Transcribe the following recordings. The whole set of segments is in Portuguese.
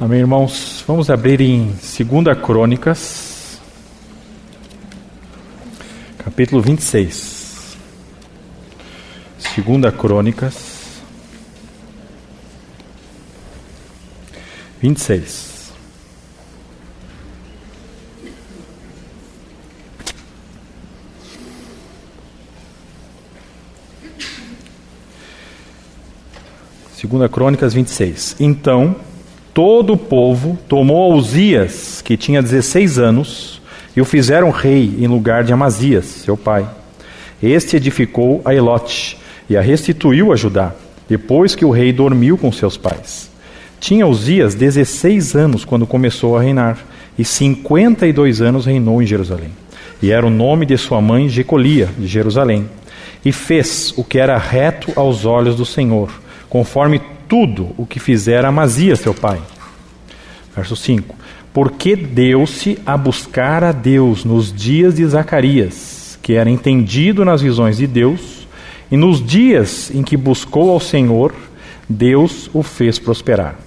Amém, irmãos? Vamos abrir em 2 Crônicas, capítulo 26. 2 Crônicas, 26. Segunda Crônicas 26. Então, todo o povo tomou Uzias, que tinha 16 anos, e o fizeram rei em lugar de Amazias, seu pai. Este edificou a Elote e a restituiu a Judá, depois que o rei dormiu com seus pais. Tinha Uzias 16 anos quando começou a reinar, e 52 anos reinou em Jerusalém. E era o nome de sua mãe Jecolia, de Jerusalém. E fez o que era reto aos olhos do Senhor, conforme tudo o que fizera Amazias, seu pai. Verso 5. Porque deu-se a buscar a Deus nos dias de Zacarias, que era entendido nas visões de Deus, e nos dias em que buscou ao Senhor, Deus o fez prosperar.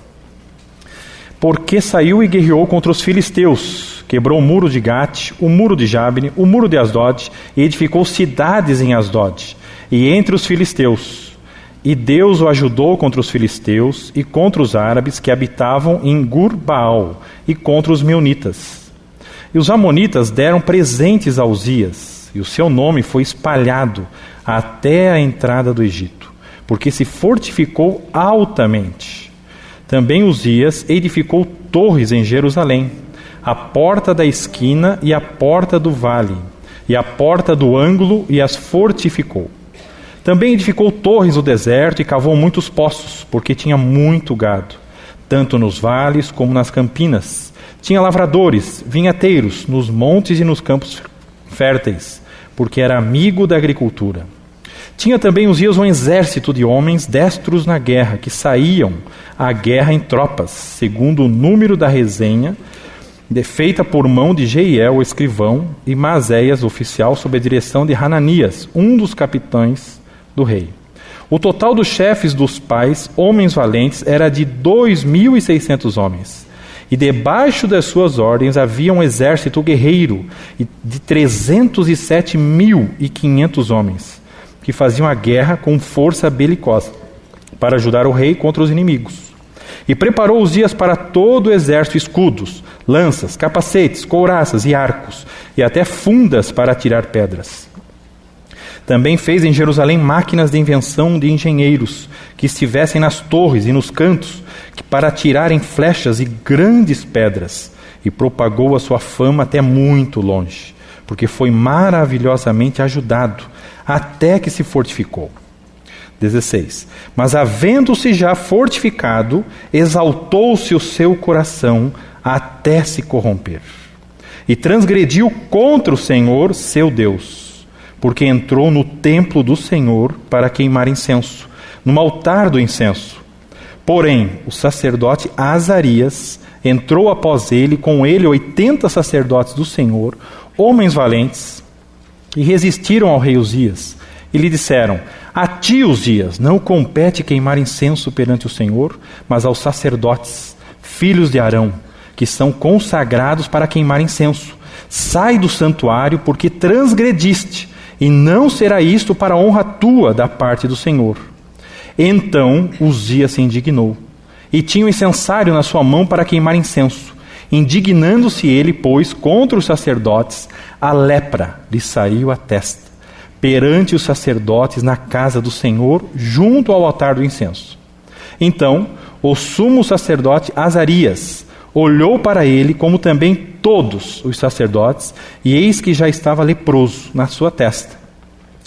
Porque saiu e guerreou contra os filisteus, quebrou o muro de Gate, o muro de Jabne, o muro de Asdod, e edificou cidades em Asdod, e entre os filisteus. E Deus o ajudou contra os filisteus e contra os árabes que habitavam em Gur-Baal e contra os meunitas. E os amonitas deram presentes a Uzias, e o seu nome foi espalhado até a entrada do Egito, porque se fortificou altamente. Também Uzias edificou torres em Jerusalém, a porta da esquina e a porta do vale, e a porta do ângulo, e as fortificou. Também edificou torres no deserto e cavou muitos poços, porque tinha muito gado, tanto nos vales como nas campinas. Tinha lavradores, vinhateiros, nos montes e nos campos férteis, porque era amigo da agricultura. Tinha também Uzias um exército de homens destros na guerra, que saíam à guerra em tropas, segundo o número da resenha, feita por mão de Jeiel, o escrivão, e Maséias, oficial, sob a direção de Hananias, um dos capitães do rei. O total dos chefes dos pais, homens valentes, era de 2.600 homens. E debaixo das suas ordens havia um exército guerreiro de 307.500 homens, que faziam a guerra com força belicosa, para ajudar o rei contra os inimigos. E preparou Uzias para todo o exército escudos, lanças, capacetes, couraças e arcos, e até fundas para atirar pedras. Também fez em Jerusalém máquinas de invenção de engenheiros, que estivessem nas torres e nos cantos, para atirarem flechas e grandes pedras, e propagou a sua fama até muito longe, porque foi maravilhosamente ajudado, até que se fortificou. 16. Mas havendo-se já fortificado, exaltou-se o seu coração até se corromper, e transgrediu contra o Senhor, seu Deus, porque entrou no templo do Senhor para queimar incenso, no altar do incenso. Porém, o sacerdote Azarias entrou após ele, com ele 80 sacerdotes do Senhor, homens valentes, e resistiram ao rei Uzias, e lhe disseram: a ti, Uzias, não compete queimar incenso perante o Senhor, mas aos sacerdotes, filhos de Arão, que são consagrados para queimar incenso. Sai do santuário, porque transgrediste, e não será isto para a honra tua da parte do Senhor. Então Uzias se indignou, e tinha o incensário na sua mão para queimar incenso. Indignando-se ele, pois, contra os sacerdotes, a lepra lhe saiu à testa, perante os sacerdotes na casa do Senhor, junto ao altar do incenso. Então o sumo sacerdote Azarias olhou para ele, como também todos os sacerdotes, e eis que já estava leproso na sua testa.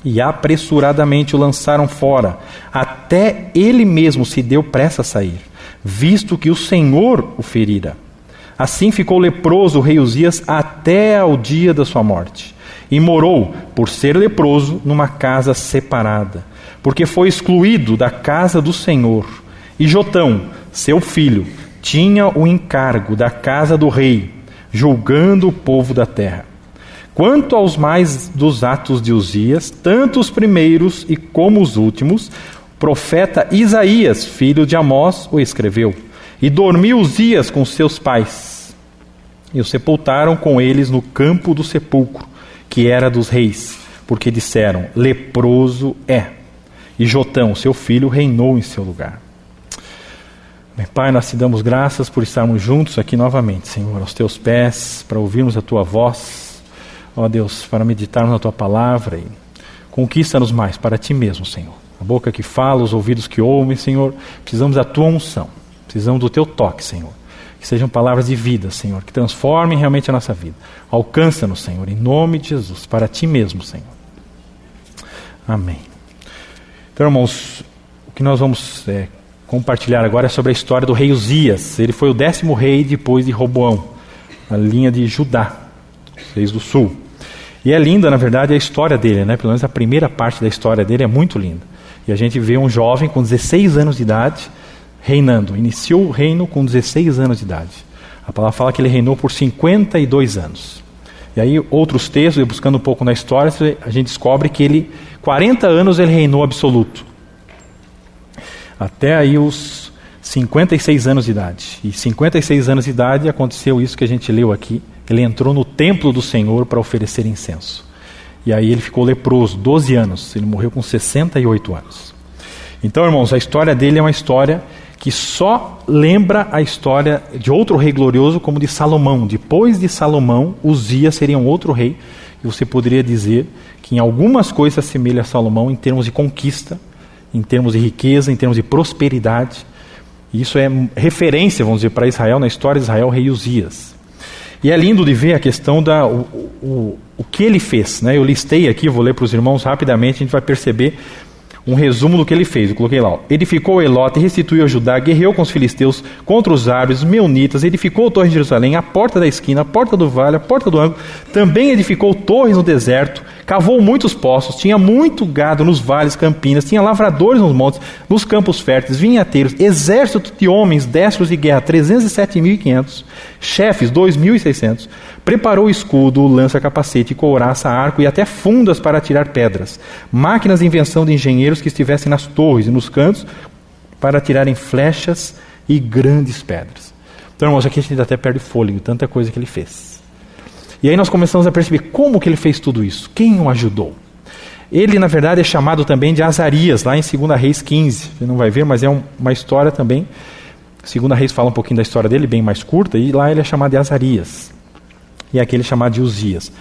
E apressuradamente o lançaram fora, até ele mesmo se deu pressa a sair, visto que o Senhor o ferira. Assim ficou leproso o rei Uzias até ao dia da sua morte, e morou, por ser leproso, numa casa separada, porque foi excluído da casa do Senhor. E Jotão, seu filho, tinha o encargo da casa do rei, julgando o povo da terra. Quanto aos mais dos atos de Uzias, tanto os primeiros e como os últimos, o profeta Isaías, filho de Amós, o escreveu. E dormiu Uzias com seus pais, e o sepultaram com eles no campo do sepulcro, que era dos reis, porque disseram: leproso é. E Jotão, seu filho, reinou em seu lugar. Meu Pai, nós te damos graças por estarmos juntos aqui novamente, Senhor, aos teus pés, para ouvirmos a tua voz, ó Deus, para meditarmos na tua palavra, e conquista-nos mais para ti mesmo, Senhor. A boca que fala, os ouvidos que ouvem, Senhor, precisamos da tua unção, precisamos do teu toque, Senhor. Que sejam palavras de vida, Senhor, que transformem realmente a nossa vida. Alcança-nos, Senhor, em nome de Jesus, para ti mesmo, Senhor. Amém. Então, irmãos, o que nós vamos compartilhar agora é sobre a história do rei Uzias. Ele foi o 10º rei depois de Roboão, a linha de Judá, reis do sul. E é linda, na verdade, a história dele, né? Pelo menos a primeira parte da história dele é muito linda. E a gente vê um jovem com 16 anos de idade reinando. Iniciou o reino com 16 anos de idade. A palavra fala que ele reinou por 52 anos. E aí outros textos, buscando um pouco na história, a gente descobre que 40 anos ele reinou absoluto. Até aí os 56 anos de idade. E 56 anos de idade aconteceu isso que a gente leu aqui. Ele entrou no templo do Senhor para oferecer incenso. E aí ele ficou leproso, 12 anos. Ele morreu com 68 anos. Então, irmãos, a história dele é uma história que só lembra a história de outro rei glorioso como de Salomão. Depois de Salomão, Uzias seria um outro rei. E você poderia dizer que em algumas coisas se assemelha a Salomão em termos de conquista, em termos de riqueza, em termos de prosperidade. E isso é referência, vamos dizer, para Israel, na história de Israel, o rei Uzias. E é lindo de ver a questão o que ele fez, né? Eu listei aqui, vou ler para os irmãos rapidamente, a gente vai perceber um resumo do que ele fez. Eu coloquei lá: edificou Elote, restituiu a Judá, guerreou com os filisteus, contra os árabes, os meunitas, edificou a torre de Jerusalém, a porta da esquina, a porta do vale, a porta do ângulo, também edificou torres no deserto, cavou muitos poços, tinha muito gado nos vales, campinas, tinha lavradores nos montes, nos campos férteis, vinhateiros, exército de homens destros de guerra, 307.500, chefes, 2.600, preparou escudo, lança, capacete, couraça, arco e até fundas para atirar pedras, máquinas de invenção de engenheiros que estivessem nas torres e nos cantos para atirarem flechas e grandes pedras. Então, irmãos, aqui a gente até perde fôlego, tanta coisa que ele fez. E aí nós começamos a perceber como que ele fez tudo isso, quem o ajudou. Ele, na verdade, é chamado também de Azarias, lá em 2 Reis 15. Você não vai ver, mas é uma história também. 2 Reis fala um pouquinho da história dele, bem mais curta, e lá ele é chamado de Azarias. E aqui ele é chamado de Uzias.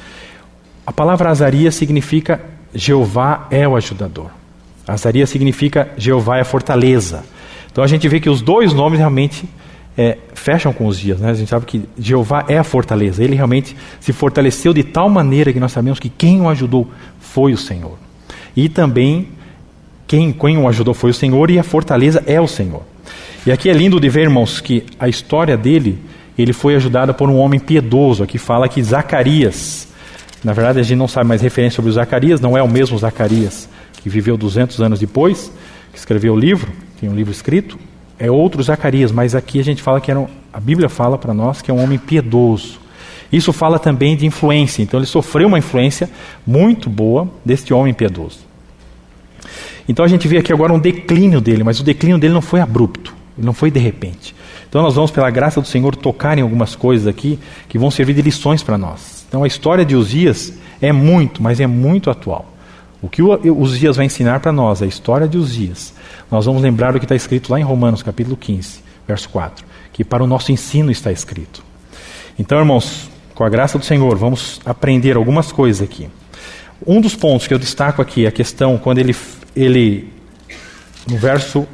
A palavra Azarias significa Jeová é o ajudador. Azarias significa Jeová é a fortaleza. Então a gente vê que os dois nomes realmente fecham com Uzias, né? A gente sabe que Jeová é a fortaleza. Ele realmente se fortaleceu de tal maneira que nós sabemos que quem o ajudou foi o Senhor. E também quem o ajudou foi o Senhor, e a fortaleza é o Senhor. E aqui é lindo de ver, irmãos, que a história dele, ele foi ajudado por um homem piedoso. Aqui fala que Zacarias, na verdade a gente não sabe mais referência sobre o Zacarias, não é o mesmo Zacarias que viveu 200 anos depois, que escreveu o livro, tem um livro escrito, é outro Zacarias, mas aqui a gente fala que a Bíblia fala para nós que é um homem piedoso. Isso fala também de influência, então ele sofreu uma influência muito boa deste homem piedoso. Então a gente vê aqui agora um declínio dele, mas o declínio dele não foi abrupto, ele não foi de repente. Então nós vamos, pela graça do Senhor, tocar em algumas coisas aqui que vão servir de lições para nós. Então a história de Uzias é muito, mas é muito atual. O que Uzias vai ensinar para nós, a história de Uzias, nós vamos lembrar do que está escrito lá em Romanos, capítulo 15, verso 4, que para o nosso ensino está escrito. Então, irmãos, com a graça do Senhor, vamos aprender algumas coisas aqui. Um dos pontos que eu destaco aqui é a questão quando ele no verso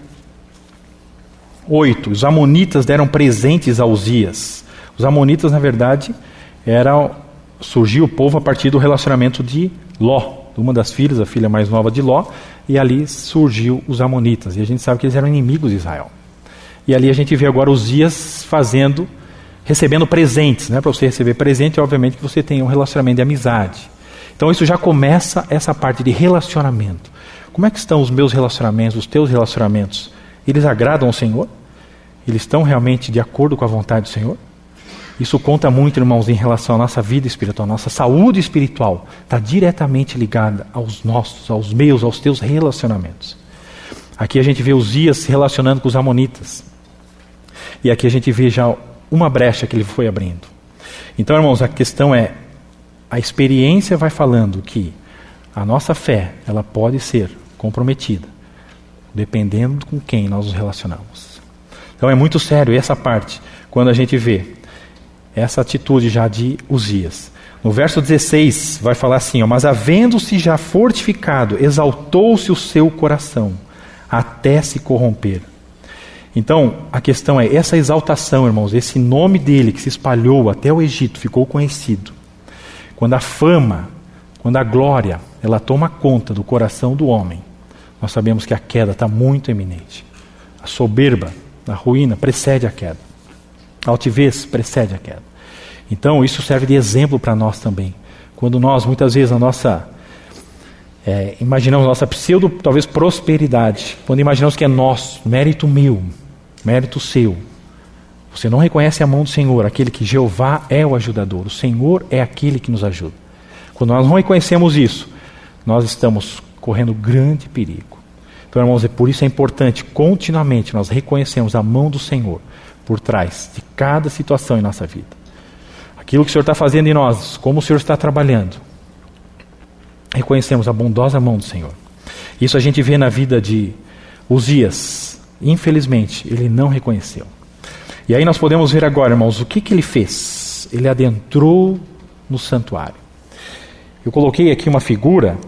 8, os amonitas deram presentes a Uzias. Os amonitas, na verdade, surgiu o povo a partir do relacionamento de Ló, uma das filhas, a filha mais nova de Ló, e ali surgiu os amonitas, e a gente sabe que eles eram inimigos de Israel. E ali a gente vê agora Uzias recebendo presentes, né? Para você receber presente, obviamente que você tem um relacionamento de amizade. Então isso já começa essa parte de relacionamento. Como é que estão os meus relacionamentos, os teus relacionamentos? Eles agradam ao Senhor? Eles estão realmente de acordo com a vontade do Senhor? Isso conta muito, irmãos, em relação à nossa vida espiritual. Nossa saúde espiritual está diretamente ligada aos nossos, aos meus, aos teus relacionamentos. Aqui a gente vê Uzias se relacionando com os amonitas. E aqui a gente vê já uma brecha que ele foi abrindo. Então, irmãos, a questão é, a experiência vai falando que a nossa fé, ela pode ser comprometida, dependendo com quem nós nos relacionamos. Então é muito sério essa parte, quando a gente vê essa atitude já de Uzias. No verso 16 vai falar assim, mas havendo-se já fortificado, exaltou-se o seu coração, até se corromper. Então, a questão é, essa exaltação, irmãos, esse nome dele que se espalhou até o Egito, ficou conhecido. Quando a fama, quando a glória, ela toma conta do coração do homem, nós sabemos que a queda está muito eminente. A soberba, a ruína, precede a queda. A altivez precede a queda. Então, isso serve de exemplo para nós também. Quando nós, muitas vezes, imaginamos nossa pseudo, talvez, prosperidade, quando imaginamos que é nosso, mérito meu, mérito seu, você não reconhece a mão do Senhor, aquele que Jeová é o ajudador, o Senhor é aquele que nos ajuda. Quando nós não reconhecemos isso, nós estamos correndo grande perigo. Então, irmãos, por isso é importante, continuamente, nós reconhecemos a mão do Senhor por trás de cada situação em nossa vida. Aquilo que o Senhor está fazendo em nós, como o Senhor está trabalhando, reconhecemos a bondosa mão do Senhor. Isso a gente vê na vida de Uzias. Infelizmente, ele não reconheceu. E aí nós podemos ver agora, irmãos, o que ele fez? Ele adentrou no santuário. Eu coloquei aqui uma figura.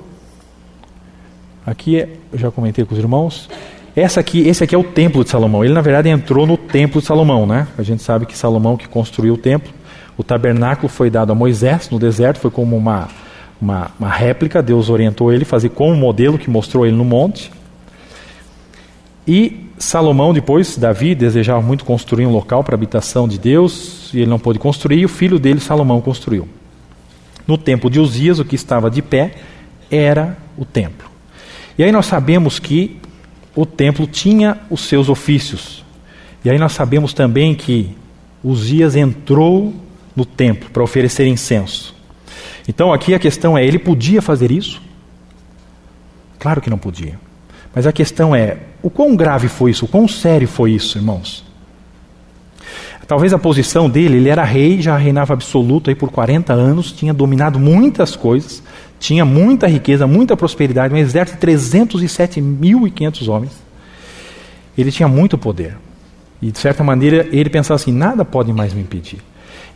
Aqui, eu já comentei com os irmãos. Esse aqui é o templo de Salomão. Ele, na verdade, entrou no templo de Salomão, né? A gente sabe que Salomão que construiu o templo. O tabernáculo foi dado a Moisés no deserto, foi como uma réplica. Deus orientou ele a fazer como um modelo que mostrou ele no monte. E Salomão, depois, Davi, desejava muito construir um local para a habitação de Deus, e ele não pôde construir, e o filho dele, Salomão, construiu. No tempo de Uzias, o que estava de pé era o templo. E aí nós sabemos que o templo tinha os seus ofícios. E aí nós sabemos também que Uzias entrou no templo para oferecer incenso. Então aqui a questão é, ele podia fazer isso? Claro que não podia. Mas a questão é, o quão grave foi isso? O quão sério foi isso, irmãos? Talvez a posição dele, ele era rei, já reinava absoluto aí por 40 anos, tinha dominado muitas coisas, tinha muita riqueza, muita prosperidade, um exército de 307.500 homens. Ele tinha muito poder. E de certa maneira ele pensava assim, nada pode mais me impedir.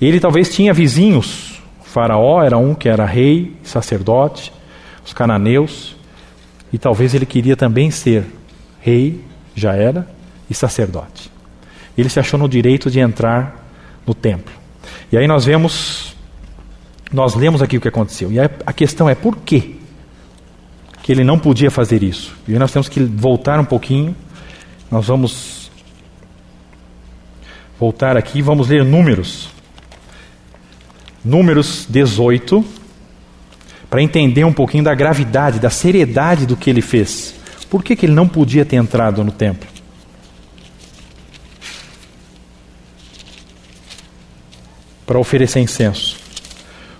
Ele talvez tinha vizinhos, o faraó era um que era rei, sacerdote, os cananeus, e talvez ele queria também ser rei, já era, e sacerdote. Ele se achou no direito de entrar no templo. E aí nós lemos aqui o que aconteceu. E a questão é por quê que ele não podia fazer isso? E aí nós temos que voltar um pouquinho. Nós vamos voltar aqui e vamos ler Números. Números 18, para entender um pouquinho da gravidade, da seriedade do que ele fez. Por que ele não podia ter entrado no templo? Para oferecer incenso.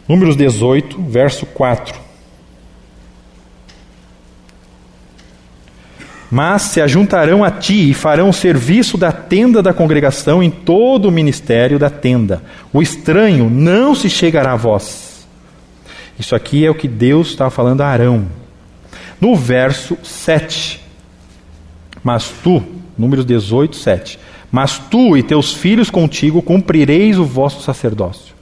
Números 18, verso 4. Mas se ajuntarão a ti e farão serviço da tenda da congregação em todo o ministério da tenda. O estranho não se chegará a vós. Isso aqui é o que Deus está falando a Arão. No verso 7. Mas tu, Números 18, 7. Mas tu e teus filhos contigo cumprireis o vosso sacerdócio,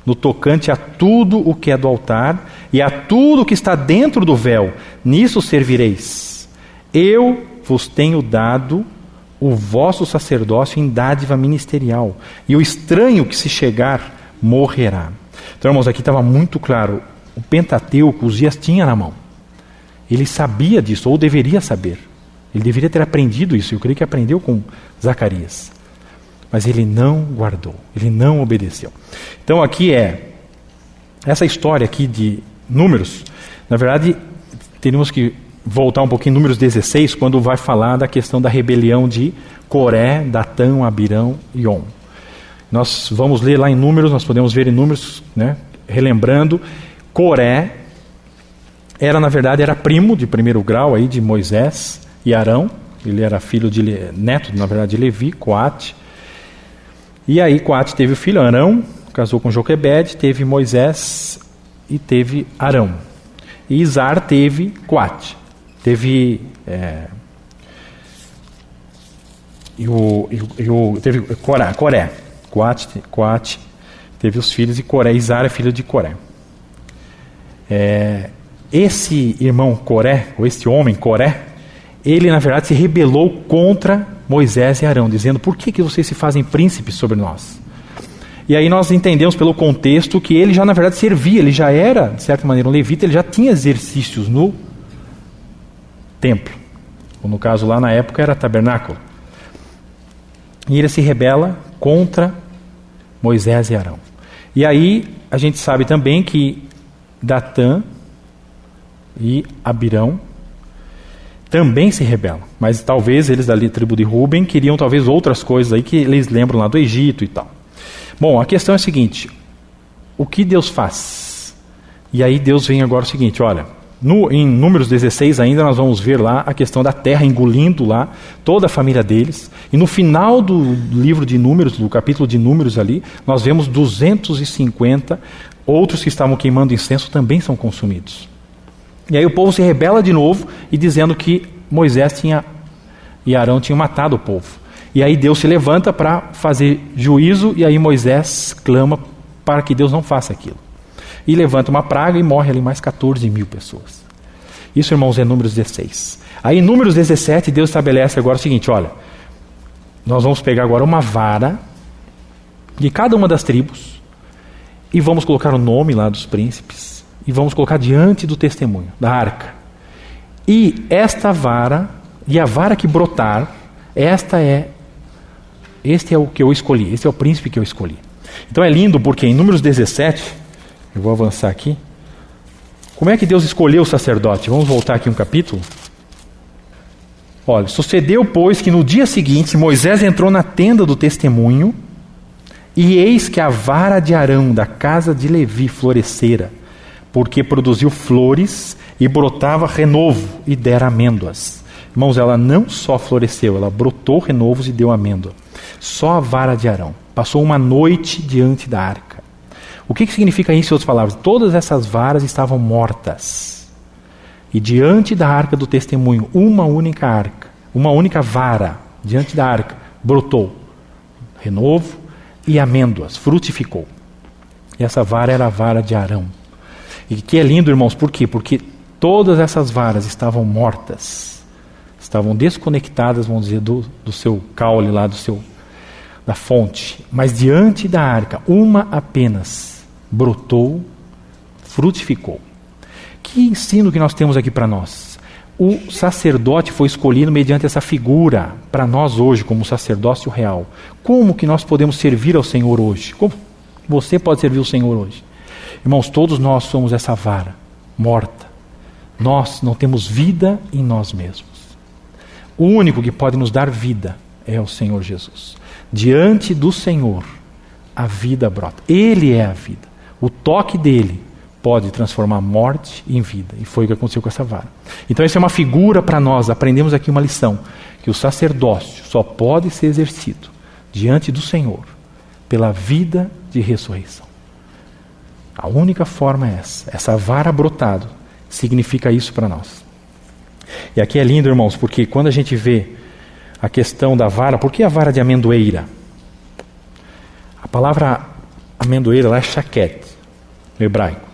no tocante a tudo o que é do altar e a tudo o que está dentro do véu, nisso servireis. Eu vos tenho dado o vosso sacerdócio em dádiva ministerial, e o estranho que se chegar morrerá. Então, irmãos, aqui estava muito claro, o Pentateuco, Uzias tinha na mão. Ele sabia disso, ou deveria saber. Ele deveria ter aprendido isso, eu creio que aprendeu com Zacarias. Mas ele não guardou, ele não obedeceu. Então aqui essa história aqui de Números, na verdade, teríamos que voltar um pouquinho em Números 16, quando vai falar da questão da rebelião de Coré, Datã, Abirão e On. Nós vamos ler lá em Números, nós podemos ver em Números, né, relembrando, Coré na verdade, era primo de primeiro grau aí de Moisés e Arão. Ele era neto, na verdade, de Levi, Coate. E aí Coate teve o filho Arão, casou com Joquebede, teve Moisés e teve Arão. E Izar teve Coate. Teve teve Coré. Coate teve os filhos, e Coré, Izar é filho de Coré. Esse irmão Coré, ou este homem Coré, ele na verdade se rebelou contra Moisés e Arão, dizendo: por que vocês se fazem príncipes sobre nós? E aí nós entendemos pelo contexto que ele já na verdade servia, ele já era de certa maneira um levita, ele já tinha exercícios no templo, ou no caso lá na época era tabernáculo. E ele se rebela contra Moisés e Arão. E aí a gente sabe também que Datã e Abirão também se rebelam, mas talvez eles da tribo de Ruben queriam talvez outras coisas aí que eles lembram lá do Egito e tal. Bom, a questão é a seguinte: o que Deus faz? E aí Deus vem agora o seguinte, olha, em Números 16 ainda nós vamos ver lá a questão da terra engolindo lá toda a família deles, e no final do livro de Números, do capítulo de Números ali, nós vemos 250 outros que estavam queimando incenso também são consumidos. E aí o povo se rebela de novo, e dizendo que Moisés e Arão tinham matado o povo. E aí Deus se levanta para fazer juízo, e aí Moisés clama para que Deus não faça aquilo. E levanta uma praga e morre ali mais 14 mil pessoas. Isso, irmãos, é Números 16. Aí em Números 17, Deus estabelece agora o seguinte, olha, nós vamos pegar agora uma vara de cada uma das tribos, e vamos colocar o nome lá dos príncipes, e vamos colocar diante do testemunho, da arca. E esta vara, e a vara que brotar, este é o que eu escolhi, este é o príncipe que eu escolhi. Então é lindo porque em Números 17, eu vou avançar aqui, como é que Deus escolheu o sacerdote? Vamos voltar aqui um capítulo. Olha, sucedeu, pois, que no dia seguinte Moisés entrou na tenda do testemunho, e eis que a vara de Arão da casa de Levi florescera, porque produziu flores e brotava renovo e dera amêndoas. Irmãos, ela não só floresceu, ela brotou renovos e deu amêndoa. Só a vara de Arão. Passou uma noite diante da arca. O que significa isso em outras palavras? Todas essas varas estavam mortas. E diante da arca do testemunho, uma única vara, diante da arca, brotou renovo e amêndoas, frutificou. E essa vara era a vara de Arão. E que é lindo, irmãos, por quê? Porque todas essas varas estavam mortas, estavam desconectadas, vamos dizer, do seu caule lá, da fonte. Mas diante da arca, uma apenas brotou, frutificou. Que ensino que nós temos aqui para nós? O sacerdote foi escolhido mediante essa figura para nós hoje, como sacerdócio real. Como que nós podemos servir ao Senhor hoje? Como você pode servir o Senhor hoje? Irmãos, todos nós somos essa vara morta. Nós não temos vida em nós mesmos. O único que pode nos dar vida é o Senhor Jesus. Diante do Senhor, a vida brota. Ele é a vida. O toque dele pode transformar a morte em vida. E foi o que aconteceu com essa vara. Então essa é uma figura para nós. Aprendemos aqui uma lição. Que o sacerdócio só pode ser exercido diante do Senhor pela vida de ressurreição. A única forma é essa. Essa vara brotado significa isso para nós. E aqui é lindo, irmãos, porque quando a gente vê a questão da vara, por que a vara de amendoeira? A palavra amendoeira lá é shaquet, no hebraico.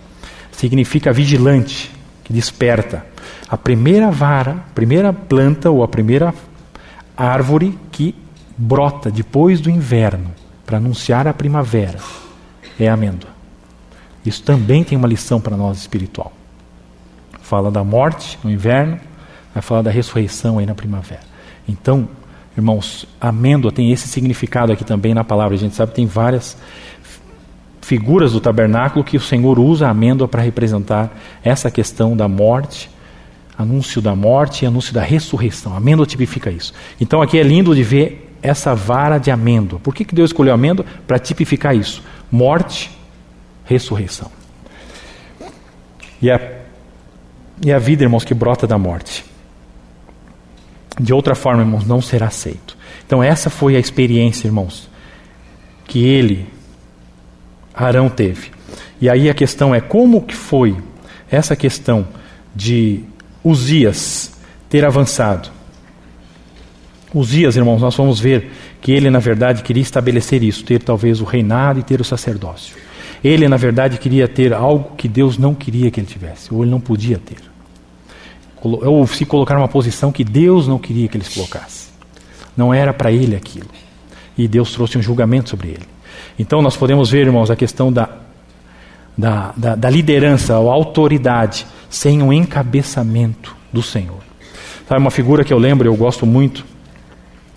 Significa vigilante, que desperta. A primeira vara, a primeira planta ou a primeira árvore que brota depois do inverno para anunciar a primavera é a amêndoa. Isso também tem uma lição para nós espiritual. Fala da morte no inverno, vai falar da ressurreição aí na primavera. Então, irmãos, a amêndoa tem esse significado aqui também na palavra. A gente sabe que tem várias figuras do tabernáculo que o Senhor usa a amêndoa para representar essa questão da morte, anúncio da morte e anúncio da ressurreição. A amêndoa tipifica isso. Então aqui é lindo de ver essa vara de amêndoa. Por que Deus escolheu a amêndoa? Para tipificar isso. Morte, ressurreição. E a vida, irmãos, que brota da morte. De outra forma, irmãos, não será aceito. Então essa foi a experiência, irmãos, que Arão teve. E aí a questão é como que foi essa questão de Uzias ter avançado. Uzias, irmãos, nós vamos ver que ele, na verdade, queria estabelecer isso, ter talvez o reinado e ter o sacerdócio. Ele, na verdade, queria ter algo que Deus não queria que ele tivesse, ou ele não podia ter. Ou se colocar numa posição que Deus não queria que ele se colocasse. Não era para ele aquilo. E Deus trouxe um julgamento sobre ele. Então nós podemos ver, irmãos, a questão da liderança, a autoridade, sem um encabeçamento do Senhor. Sabe, uma figura que eu lembro, eu gosto muito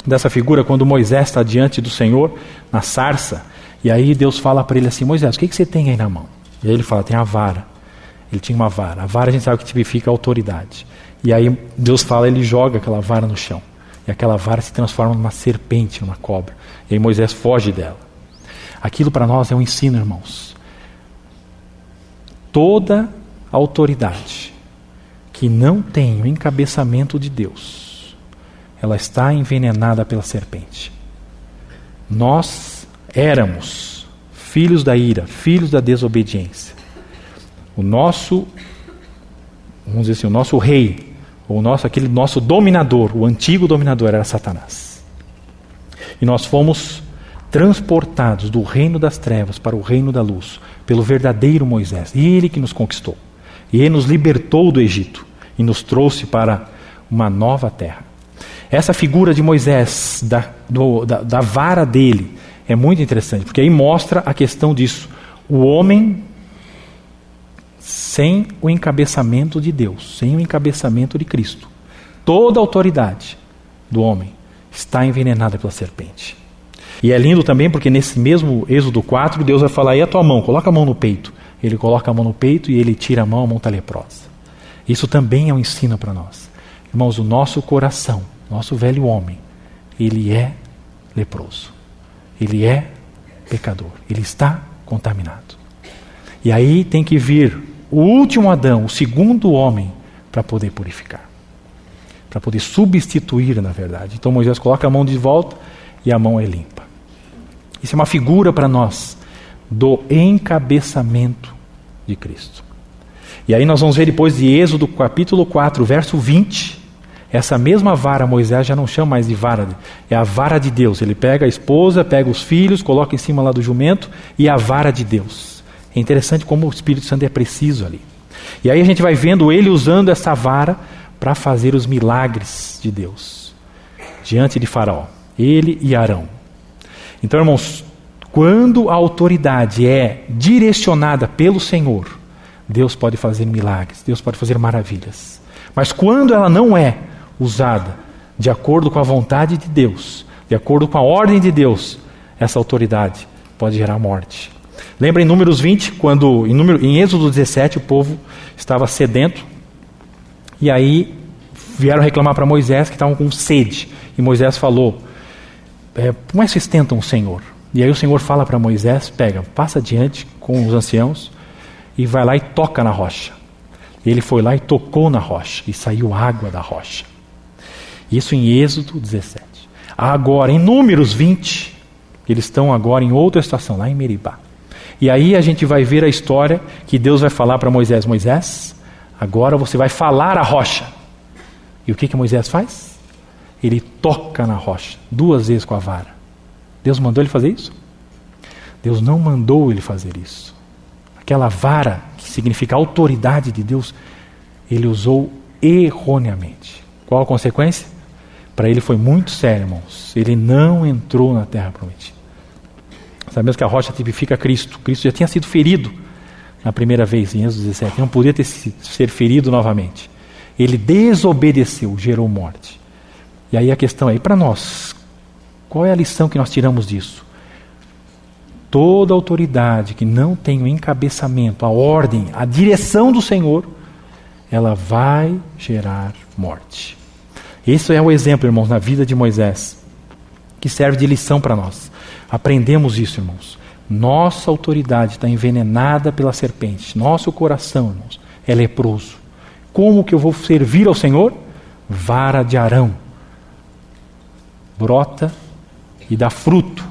dessa figura, quando Moisés está diante do Senhor, na sarça, e aí Deus fala para ele assim: Moisés, o que você tem aí na mão? E aí ele fala: tem a vara. Ele tinha uma vara. A vara a gente sabe que tipifica a autoridade. E aí Deus fala, ele joga aquela vara no chão. E aquela vara se transforma numa serpente, numa cobra. E aí Moisés foge dela. Aquilo para nós é um ensino, irmãos. Toda autoridade que não tem o encabeçamento de Deus, ela está envenenada pela serpente. Nós éramos filhos da ira, filhos da desobediência. O nosso, vamos dizer assim, o nosso rei, aquele nosso dominador, o antigo dominador era Satanás. E nós fomos transportados do reino das trevas para o reino da luz, pelo verdadeiro Moisés. Ele que nos conquistou. E ele nos libertou do Egito e nos trouxe para uma nova terra. Essa figura de Moisés, da vara dele, é muito interessante, porque aí mostra a questão disso. O homem sem o encabeçamento de Deus, sem o encabeçamento de Cristo, toda a autoridade do homem está envenenada pela serpente. E é lindo também porque nesse mesmo Êxodo 4, Deus vai falar: e a tua mão? Coloca a mão no peito. Ele coloca a mão no peito e ele tira a mão está leprosa. Isso também é um ensino para nós. Irmãos, o nosso coração, nosso velho homem, ele é leproso. Ele é pecador. Ele está contaminado. E aí tem que vir o último Adão, o segundo homem, para poder purificar. Para poder substituir, na verdade. Então Moisés coloca a mão de volta e a mão é limpa. Isso é uma figura para nós do encabeçamento de Cristo. E aí nós vamos ver depois de Êxodo capítulo 4, verso 20, essa mesma vara, Moisés já não chama mais de vara, é a vara de Deus. Ele pega a esposa, pega os filhos, coloca em cima lá do jumento e a vara de Deus. É interessante como o Espírito Santo é preciso ali. E aí a gente vai vendo ele usando essa vara para fazer os milagres de Deus diante de Faraó. Ele e Arão. Então, irmãos, quando a autoridade é direcionada pelo Senhor, Deus pode fazer milagres, Deus pode fazer maravilhas. Mas quando ela não é usada de acordo com a vontade de Deus, de acordo com a ordem de Deus, essa autoridade pode gerar morte. Lembra em Números 20, quando em Êxodo 17 o povo estava sedento, e aí vieram reclamar para Moisés que estavam com sede. E Moisés falou: como é que vocês tentam o Senhor? E aí o Senhor fala para Moisés: passa adiante com os anciãos e vai lá e toca na rocha. E ele foi lá e tocou na rocha e saiu água da rocha. Isso em Êxodo 17. Agora em Números 20, eles estão agora em outra estação, lá em Meribá. E aí a gente vai ver a história que Deus vai falar para Moisés: Moisés, agora você vai falar a rocha. E o que Moisés faz? Ele toca na rocha 2 vezes com a vara. Deus mandou ele fazer isso? Deus não mandou ele fazer isso. Aquela vara, que significa autoridade de Deus, ele usou erroneamente. Qual a consequência? Para ele foi muito sério, irmãos. Ele não entrou na terra prometida. Sabemos que a rocha tipifica Cristo. Cristo já tinha sido ferido na primeira vez, em Êxodo 17. Não podia ser ferido novamente. Ele desobedeceu, gerou morte. E aí a questão é, e para nós? Qual é a lição que nós tiramos disso? Toda autoridade que não tem o encabeçamento, a ordem, a direção do Senhor, ela vai gerar morte. Esse é o exemplo, irmãos, na vida de Moisés, que serve de lição para nós. Aprendemos isso, irmãos. Nossa autoridade está envenenada pela serpente. Nosso coração, irmãos, é leproso. Como que eu vou servir ao Senhor? Vara de Arão. Brota e dá fruto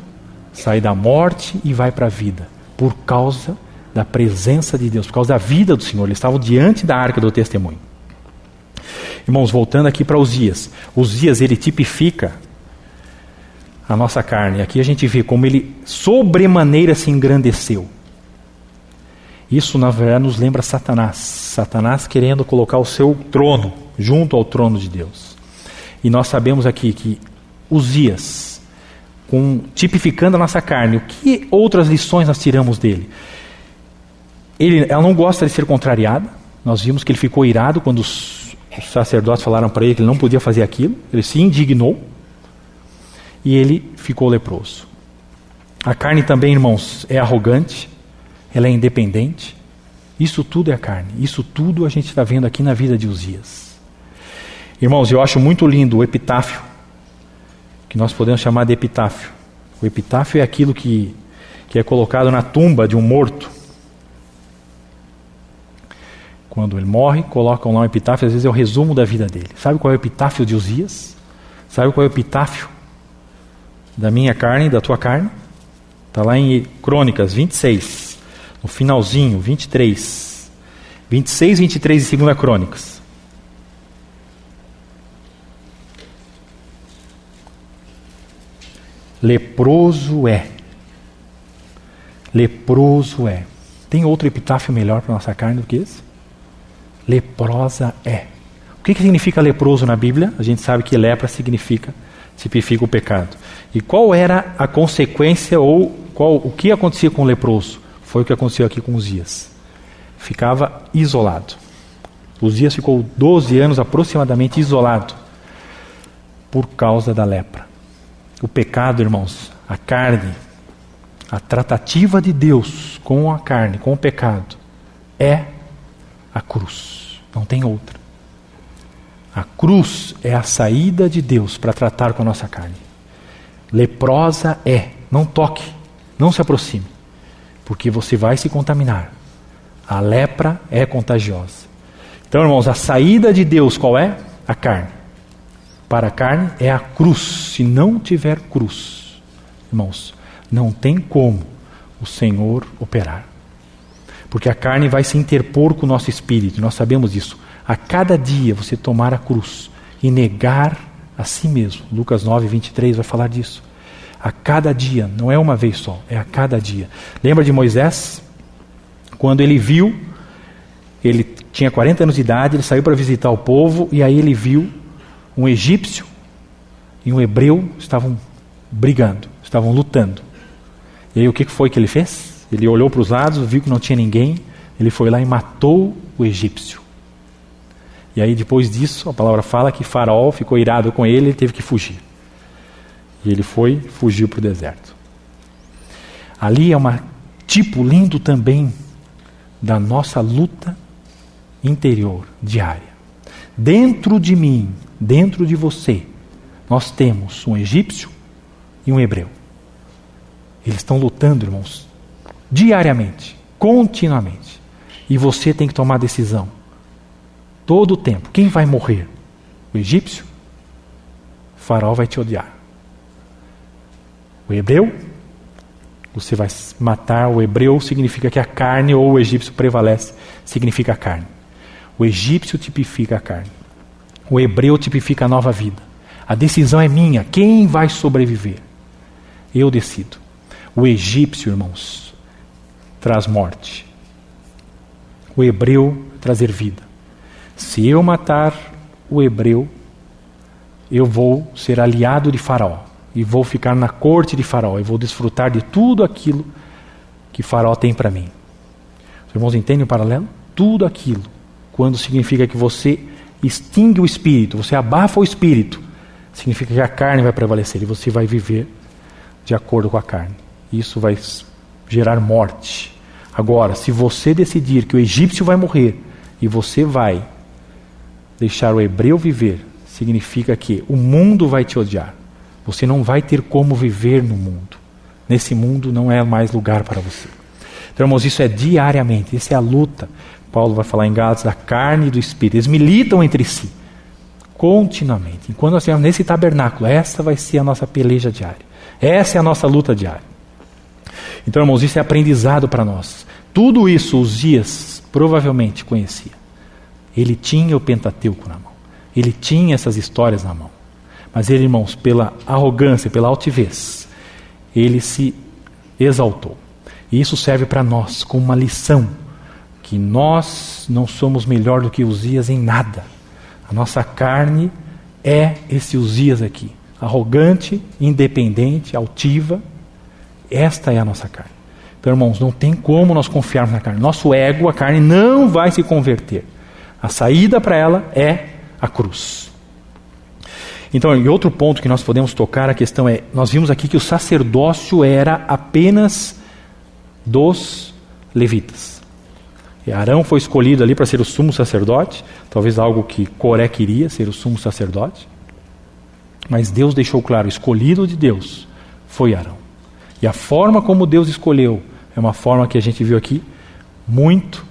sai da morte e vai para a vida, por causa da presença de Deus, por causa da vida do Senhor. Eles estavam diante da arca do testemunho. Irmãos, voltando aqui para Uzias. Uzias, ele tipifica a nossa carne. Aqui a gente vê como ele sobremaneira se engrandeceu. Isso, na verdade, nos lembra Satanás. Satanás querendo colocar o seu trono junto ao trono de Deus. E nós sabemos aqui que Uzias, tipificando a nossa carne, o que outras lições nós tiramos dele? Ela não gosta de ser contrariada. Nós vimos que ele ficou irado quando os sacerdotes falaram para ele que ele não podia fazer aquilo. Ele se indignou e ele ficou leproso. A carne também, irmãos, é arrogante, ela é independente. Isso tudo é a carne. Isso tudo a gente está vendo aqui na vida de Uzias. Irmãos, eu acho muito lindo o epitáfio, que nós podemos chamar de epitáfio. O epitáfio é aquilo que é colocado na tumba de um morto. Quando ele morre, colocam lá um epitáfio, às vezes é o resumo da vida dele. Sabe qual é o epitáfio de Uzias? Sabe qual é o epitáfio da minha carne, da tua carne? Está lá em Crônicas 26, no finalzinho, 23. 26, 23 e 2 Crônicas. Leproso é. Leproso é. Tem outro epitáfio melhor para a nossa carne do que esse? Leprosa é. O que significa leproso na Bíblia? A gente sabe que lepra tipifica o pecado. E qual era a consequência ou o que acontecia com o leproso? Foi o que aconteceu aqui com Uzias. Ficava isolado. Uzias ficou 12 anos aproximadamente isolado por causa da lepra. O pecado, irmãos, a carne, a tratativa de Deus com a carne, com o pecado, é a cruz. Não tem outra. A cruz é a saída de Deus para tratar com a nossa carne. Leprosa é. Não toque, não se aproxime, porque você vai se contaminar. A lepra é contagiosa. Então, irmãos, a saída de Deus qual é? A carne. Para a carne é a cruz. Se não tiver cruz, irmãos, não tem como o Senhor operar. Porque a carne vai se interpor com o nosso espírito. Nós sabemos disso. A cada dia você tomar a cruz e negar a si mesmo. Lucas 9, 23 vai falar disso. A cada dia, não é uma vez só, é a cada dia. Lembra de Moisés? Quando ele viu, ele tinha 40 anos de idade, ele saiu para visitar o povo e aí ele viu um egípcio e um hebreu estavam brigando, estavam lutando. E aí o que foi que ele fez? Ele olhou para os lados, viu que não tinha ninguém, ele foi lá e matou o egípcio. E aí depois disso, a palavra fala que Faraó ficou irado com ele e teve que fugir. E ele fugiu para o deserto. Ali é um tipo lindo também da nossa luta interior, diária. Dentro de mim, dentro de você, nós temos um egípcio e um hebreu. Eles estão lutando, irmãos, diariamente, continuamente. E você tem que tomar decisão. Todo o tempo. Quem vai morrer? O egípcio? O faraó vai te odiar. O hebreu? Você vai matar. O hebreu significa que a carne, ou o egípcio prevalece, significa a carne. O egípcio tipifica a carne. O hebreu tipifica a nova vida. A decisão é minha. Quem vai sobreviver? Eu decido. O egípcio, irmãos, traz morte. O hebreu trazer vida. Se eu matar o hebreu, eu vou ser aliado de Faraó. E vou ficar na corte de Faraó. E vou desfrutar de tudo aquilo que Faraó tem para mim. Os irmãos entendem o paralelo? Tudo aquilo. Quando significa que você extingue o espírito, você abafa o espírito, significa que a carne vai prevalecer. E você vai viver de acordo com a carne. Isso vai gerar morte. Agora, se você decidir que o egípcio vai morrer e você vai deixar o hebreu viver, significa que o mundo vai te odiar. Você não vai ter como viver no mundo. Nesse mundo não é mais lugar para você. Então, irmãos, isso é diariamente. Isso é a luta. Paulo vai falar em Gálatas da carne e do espírito. Eles militam entre si. Continuamente. Enquanto nós estivermos nesse tabernáculo, essa vai ser a nossa peleja diária. Essa é a nossa luta diária. Então, irmãos, isso é aprendizado para nós. Tudo isso Uzias provavelmente conhecia. Ele tinha o Pentateuco na mão. Ele tinha essas histórias na mão. Mas ele, irmãos, pela arrogância, pela altivez, ele se exaltou. E isso serve para nós como uma lição, que nós não somos melhor do que Uzias em nada. A nossa carne é esse Uzias aqui, arrogante, independente, altiva. Esta é a nossa carne. Então, irmãos, não tem como nós confiarmos na carne. Nosso ego, a carne, não vai se converter. A saída para ela é a cruz. Então, e outro ponto que nós podemos tocar, a questão é, nós vimos aqui que o sacerdócio era apenas dos levitas. E Arão foi escolhido ali para ser o sumo sacerdote, talvez algo que Coré queria, ser o sumo sacerdote. Mas Deus deixou claro, o escolhido de Deus foi Arão. E a forma como Deus escolheu é uma forma que a gente viu aqui, muito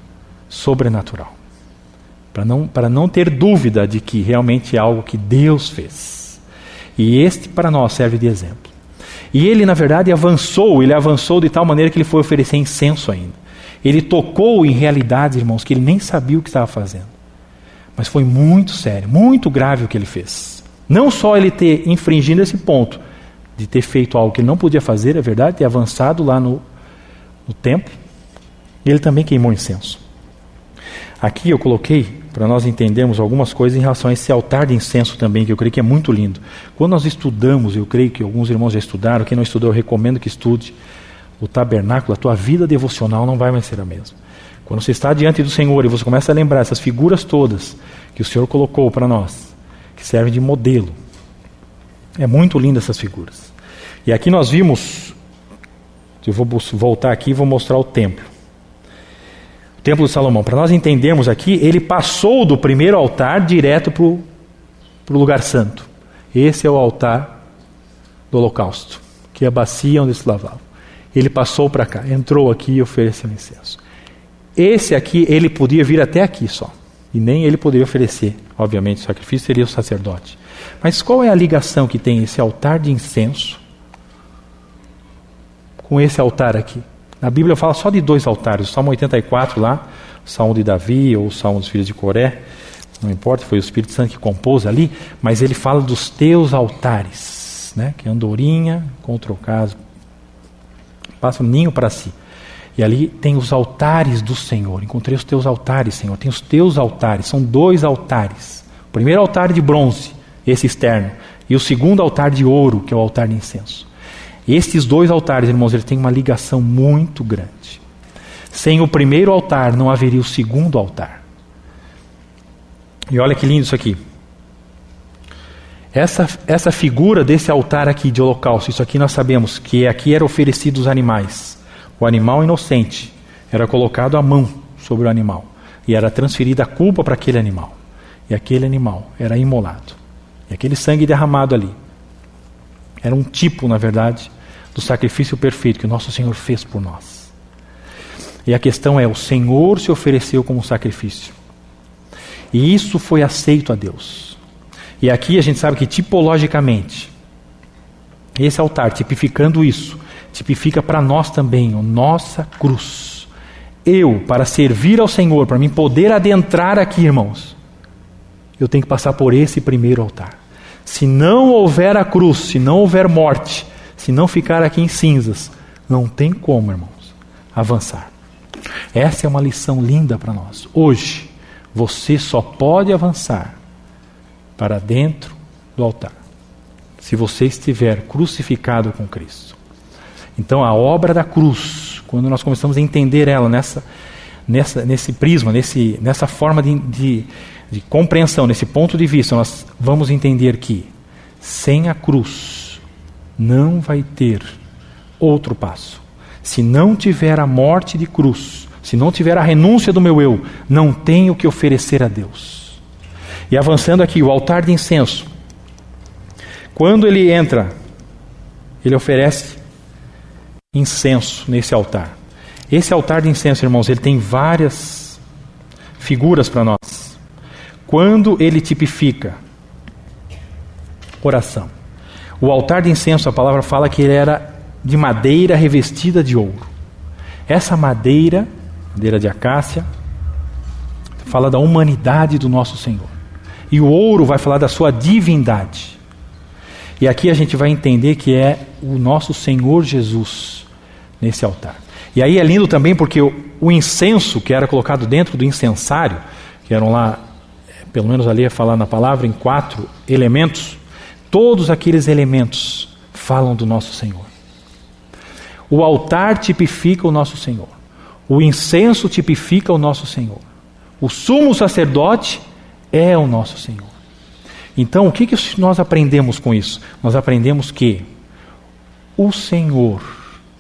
sobrenatural. Para não ter dúvida de que realmente é algo que Deus fez. E este para nós serve de exemplo. E ele, na verdade, avançou de tal maneira que ele foi oferecer incenso ainda. Ele tocou em realidades, irmãos, que ele nem sabia o que estava fazendo. Mas foi muito sério, muito grave o que ele fez. Não só ele ter infringido esse ponto, de ter feito algo que ele não podia fazer, é verdade, ter avançado lá no templo, ele também queimou incenso. Aqui eu coloquei, para nós entendermos algumas coisas em relação a esse altar de incenso também, que eu creio que é muito lindo. Quando nós estudamos, eu creio que alguns irmãos já estudaram, quem não estudou eu recomendo que estude o tabernáculo, a tua vida devocional não vai mais ser a mesma. Quando você está diante do Senhor e você começa a lembrar essas figuras todas que o Senhor colocou para nós, que servem de modelo, é muito lindo essas figuras. E aqui nós vimos, eu vou voltar aqui e vou mostrar o templo. O templo de Salomão. Para nós entendermos aqui, ele passou do primeiro altar direto para o lugar santo. Esse é o altar do holocausto, que é a bacia onde se lavava. Ele passou para cá, entrou aqui e ofereceu incenso. Esse aqui, ele podia vir até aqui só. E nem ele poderia oferecer, obviamente, o sacrifício seria o sacerdote. Mas qual é a ligação que tem esse altar de incenso com esse altar aqui? A Bíblia fala só de 2 altares. O Salmo 84 lá, o Salmo de Davi ou o Salmo dos filhos de Coré, não importa, foi o Espírito Santo que compôs ali, mas ele fala dos teus altares, né? Que é andorinha contra o caso, passa um ninho para si. E ali tem os altares do Senhor. Encontrei os teus altares, Senhor. Tem os teus altares, são 2 altares. O primeiro altar de bronze, esse externo, e o segundo altar de ouro, que é o altar de incenso. Estes 2 altares, irmãos, eles têm uma ligação muito grande. Sem o primeiro altar, não haveria o segundo altar. E olha que lindo isso aqui. Essa figura desse altar aqui de holocausto, isso aqui nós sabemos que aqui era oferecido os animais. O animal inocente era colocado a mão sobre o animal e era transferida a culpa para aquele animal. E aquele animal era imolado. E aquele sangue derramado ali era um tipo, na verdade, do sacrifício perfeito que o nosso Senhor fez por nós. E a questão é, o Senhor se ofereceu como sacrifício. E isso foi aceito a Deus. E aqui a gente sabe que tipologicamente, esse altar, tipificando isso, tipifica para nós também a nossa cruz. Eu, para servir ao Senhor, para mim poder adentrar aqui, irmãos, eu tenho que passar por esse primeiro altar. Se não houver a cruz, se não houver morte, se não ficar aqui em cinzas, não tem como, irmãos, avançar. Essa é uma lição linda para nós. Hoje, você só pode avançar para dentro do altar se você estiver crucificado com Cristo. Então, a obra da cruz, quando nós começamos a entender ela nesse prisma, nessa forma de compreensão, nesse ponto de vista, nós vamos entender que sem a cruz não vai ter outro passo. Se não tiver a morte de cruz, se não tiver a renúncia do meu eu, não tenho o que oferecer a Deus. E avançando aqui, o altar de incenso, quando ele entra, ele oferece incenso nesse altar. Esse altar de incenso, irmãos, ele tem várias figuras para nós. Quando ele tipifica oração. O altar de incenso, a palavra fala que ele era de madeira revestida de ouro. Essa madeira de acácia, fala da humanidade do nosso Senhor. E o ouro vai falar da sua divindade. E aqui a gente vai entender que é o nosso Senhor Jesus nesse altar. E aí é lindo também porque o incenso que era colocado dentro do incensário, que eram lá, pelo menos ali é falar na palavra, em 4 elementos, todos aqueles elementos falam do nosso Senhor. O altar tipifica o nosso Senhor. O incenso tipifica o nosso Senhor. O sumo sacerdote é o nosso Senhor. Então, o que nós aprendemos com isso? Nós aprendemos que o Senhor,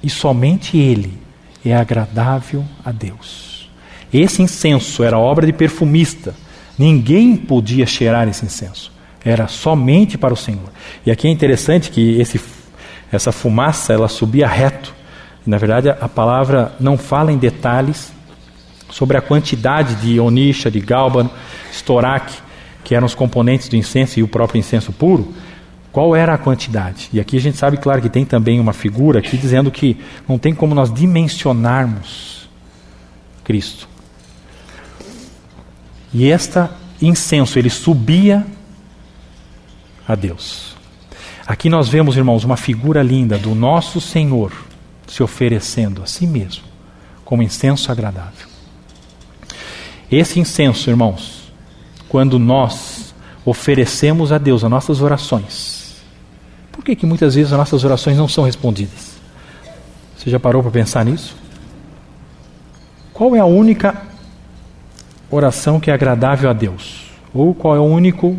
e somente Ele, é agradável a Deus. Esse incenso era obra de perfumista. Ninguém podia cheirar esse incenso. Era somente para o Senhor. E aqui é interessante que essa fumaça, ela subia reto. Na verdade, a palavra não fala em detalhes sobre a quantidade de onixa, de gálbano, estoraque, que eram os componentes do incenso e o próprio incenso puro. Qual era a quantidade? E aqui a gente sabe, claro, que tem também uma figura aqui dizendo que não tem como nós dimensionarmos Cristo. E este incenso, ele subia a Deus. Aqui nós vemos, irmãos, uma figura linda do nosso Senhor se oferecendo a si mesmo como incenso agradável. Esse incenso, irmãos, quando nós oferecemos a Deus as nossas orações, por que muitas vezes as nossas orações não são respondidas? Você já parou para pensar nisso? Qual é a única oração que é agradável a Deus? Ou qual é o único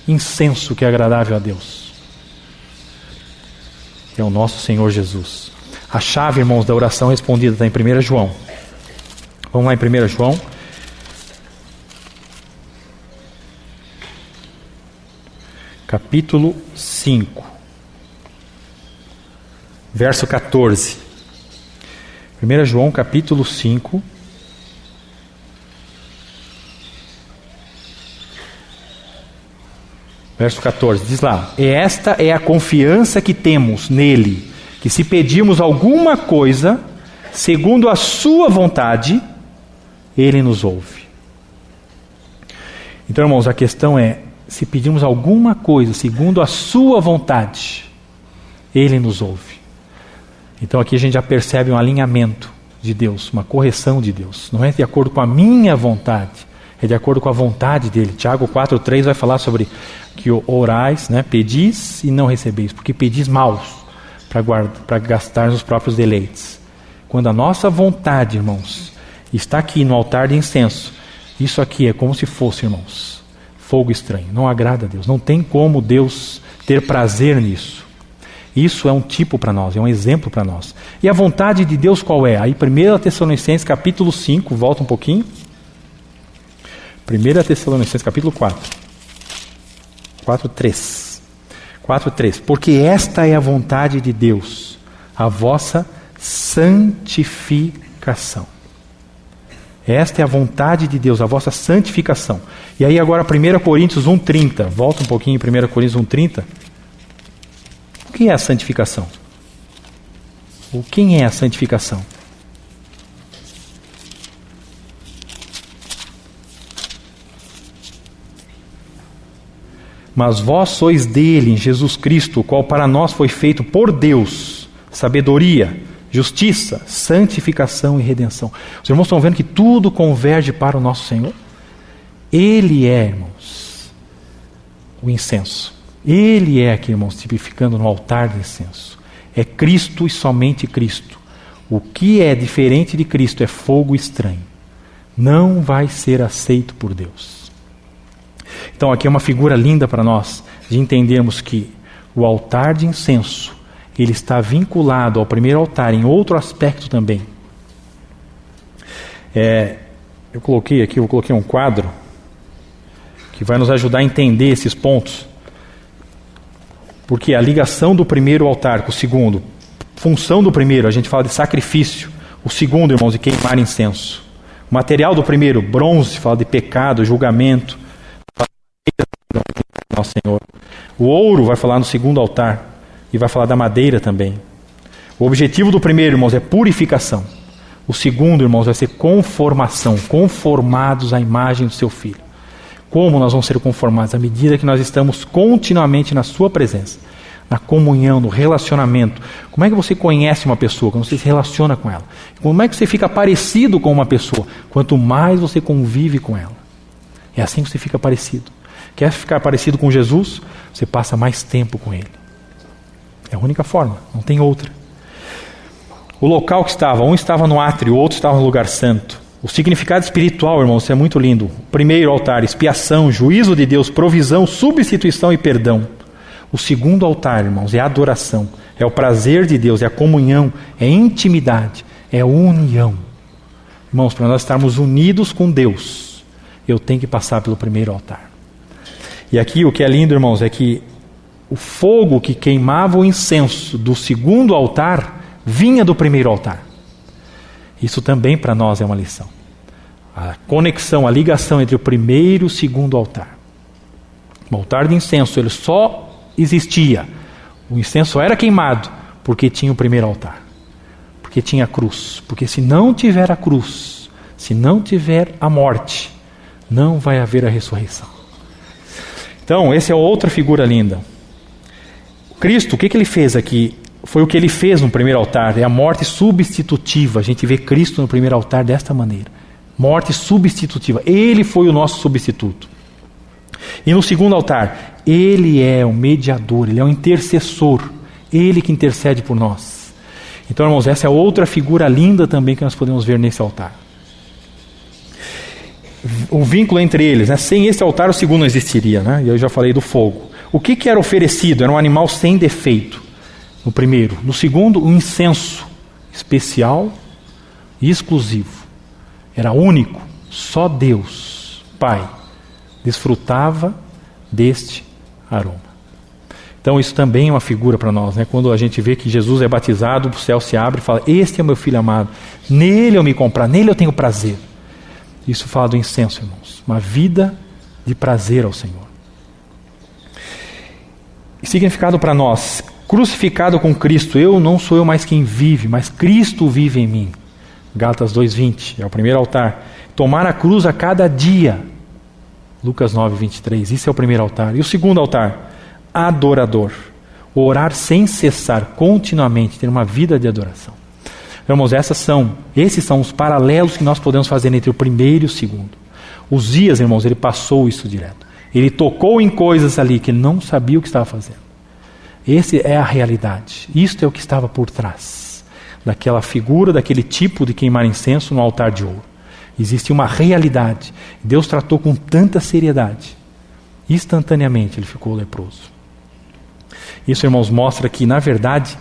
incenso que é agradável a Deus? É o nosso Senhor Jesus. A chave, irmãos, da oração respondida está em 1 João. Vamos lá em 1 João. Capítulo 5. Verso 14. 1 João, capítulo 5. Verso 14, diz lá: "E esta é a confiança que temos nele, que se pedirmos alguma coisa, segundo a sua vontade, ele nos ouve." Então, irmãos, a questão é, se pedirmos alguma coisa, segundo a sua vontade, ele nos ouve. Então aqui a gente já percebe um alinhamento de Deus, uma correção de Deus. Não é de acordo com a minha vontade, é de acordo com a vontade dele. Tiago 4,3 vai falar sobre que orais, pedis e não recebeis, porque pedis maus para gastar nos próprios deleites. Quando a nossa vontade, irmãos, está aqui no altar de incenso, isso aqui é como se fosse, irmãos, fogo estranho. Não agrada a Deus. Não tem como Deus ter prazer nisso. Isso é um tipo para nós, é um exemplo para nós. E a vontade de Deus qual é? Aí 1 Tessalonicenses capítulo 5, volta um pouquinho. 1 Tessalonicenses capítulo 4. 4:3. 4:3. Porque esta é a vontade de Deus, a vossa santificação. Esta é a vontade de Deus, a vossa santificação. E aí agora 1 Coríntios 1:30. Volta um pouquinho em 1 Coríntios 1:30. O que é a santificação? Quem é a santificação? Mas vós sois dele, em Jesus Cristo, o qual para nós foi feito por Deus, sabedoria, justiça, santificação e redenção. Os irmãos estão vendo que tudo converge para o nosso Senhor? Ele é, irmãos, o incenso. Ele é aqui, irmãos, tipificando no altar do incenso. É Cristo e somente Cristo. O que é diferente de Cristo é fogo estranho. Não vai ser aceito por Deus. Então aqui é uma figura linda para nós, de entendermos que o altar de incenso, ele está vinculado ao primeiro altar em outro aspecto também. Eu coloquei um quadro que vai nos ajudar a entender esses pontos. Porque a ligação do primeiro altar com o segundo, função do primeiro, a gente fala de sacrifício. O segundo, irmãos, de queimar incenso. O material do primeiro, bronze, fala de pecado, julgamento. Nosso Senhor. O ouro vai falar no segundo altar e vai falar da madeira também. O objetivo do primeiro, irmãos, é purificação. O segundo, irmãos, vai ser conformação, conformados à imagem do seu Filho. Como nós vamos ser conformados? À medida que nós estamos continuamente na sua presença, na comunhão, no relacionamento. Como é que você conhece uma pessoa? Quando você se relaciona com ela. Como é que você fica parecido com uma pessoa? Quanto mais você convive com ela. É assim que você fica parecido. Quer ficar parecido com Jesus? Você passa mais tempo com Ele. É a única forma, não tem outra. O local que estava, um estava no átrio, o outro estava no lugar santo. O significado espiritual, irmãos, é muito lindo. O primeiro altar, expiação, juízo de Deus, provisão, substituição e perdão. O segundo altar, irmãos, é adoração, é o prazer de Deus, é a comunhão, é intimidade, é união. Irmãos, para nós estarmos unidos com Deus, eu tenho que passar pelo primeiro altar. E aqui o que é lindo, irmãos, é que o fogo que queimava o incenso do segundo altar vinha do primeiro altar. Isso também para nós é uma lição. A conexão, a ligação entre o primeiro e o segundo altar. O altar de incenso, ele só existia. O incenso era queimado porque tinha o primeiro altar. Porque tinha a cruz. Porque se não tiver a cruz, se não tiver a morte, não vai haver a ressurreição. Então, essa é outra figura linda. Cristo, o que ele fez aqui? Foi o que ele fez no primeiro altar, é a morte substitutiva. A gente vê Cristo no primeiro altar desta maneira. Morte substitutiva. Ele foi o nosso substituto. E no segundo altar, ele é o mediador, ele é o intercessor. Ele que intercede por nós. Então, irmãos, essa é outra figura linda também que nós podemos ver nesse altar. O vínculo entre eles, né? Sem esse altar o segundo não existiria, né? E eu já falei do fogo. O que era oferecido? Era um animal sem defeito. No primeiro. No segundo, um incenso especial e exclusivo. Era único. Só Deus, Pai, desfrutava deste aroma. Então isso também é uma figura para nós, né? Quando a gente vê que Jesus é batizado, o céu se abre e fala: este é o meu Filho amado, nele eu me comprar, nele eu tenho prazer. Isso fala do incenso, irmãos. Uma vida de prazer ao Senhor. E significado para nós: crucificado com Cristo, eu não sou eu mais quem vive, mas Cristo vive em mim. Gálatas 2:20, é o primeiro altar. Tomar a cruz a cada dia. Lucas 9:23, isso é o primeiro altar. E o segundo altar? Adorador. Orar sem cessar, continuamente, ter uma vida de adoração. Irmãos, esses são os paralelos que nós podemos fazer entre o primeiro e o segundo. Uzias, irmãos, ele passou isso direto. Ele tocou em coisas ali que ele não sabia o que estava fazendo. Essa é a realidade. Isto é o que estava por trás daquela figura, daquele tipo de queimar incenso no altar de ouro. Existe uma realidade. Deus tratou com tanta seriedade. Instantaneamente ele ficou leproso. Isso, irmãos, mostra que, na verdade,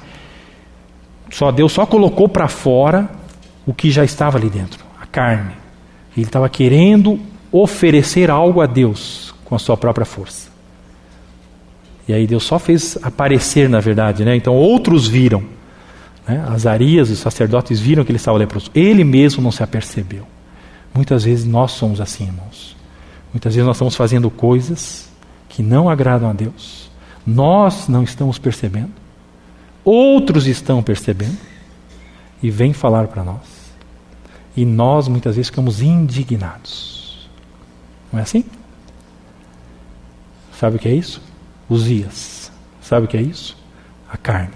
Deus só colocou para fora o que já estava ali dentro, a carne. Ele estava querendo oferecer algo a Deus com a sua própria força. E aí Deus só fez aparecer, na verdade, né? Então outros viram, né? Azarias, os sacerdotes viram que ele estava leproso. Ele mesmo não se apercebeu. Muitas vezes nós somos assim, irmãos. Muitas vezes nós estamos fazendo coisas que não agradam a Deus. Nós não estamos percebendo. Outros estão percebendo e vêm falar para nós. E nós muitas vezes ficamos indignados. Não é assim? Sabe o que é isso? Uzias. Sabe o que é isso? A carne.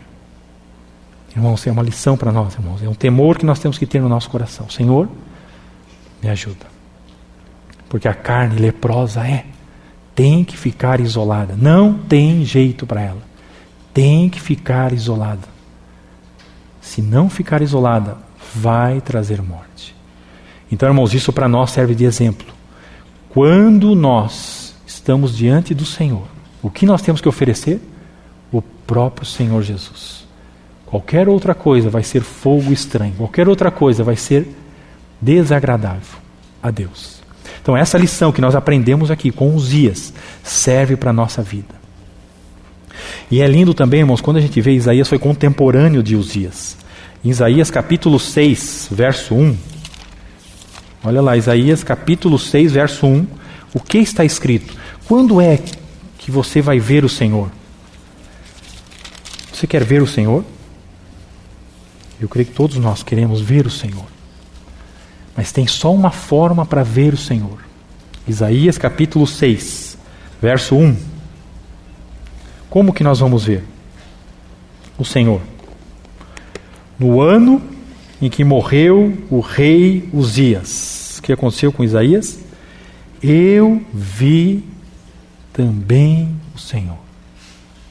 Irmãos, é uma lição para nós, irmãos. É um temor que nós temos que ter no nosso coração. Senhor, me ajuda. Porque a carne leprosa tem que ficar isolada. Não tem jeito para ela. Tem que ficar isolada. Se não ficar isolada, vai trazer morte. Então, irmãos, isso para nós serve de exemplo. Quando nós estamos diante do Senhor, o que nós temos que oferecer? O próprio Senhor Jesus. Qualquer outra coisa vai ser fogo estranho. Qualquer outra coisa vai ser desagradável a Deus. Então essa lição que nós aprendemos aqui com Uzias serve para a nossa vida. E é lindo também, irmãos, quando a gente vê Isaías foi contemporâneo de Uzias. Em Isaías capítulo 6, verso 1. Olha lá, Isaías capítulo 6, verso 1. O que está escrito? Quando é que você vai ver o Senhor? Você quer ver o Senhor? Eu creio que todos nós queremos ver o Senhor. Mas tem só uma forma para ver o Senhor. Isaías capítulo 6, verso 1. Como que nós vamos ver o Senhor? No ano em que morreu o rei Uzias. O que aconteceu com Isaías? Eu vi também o Senhor.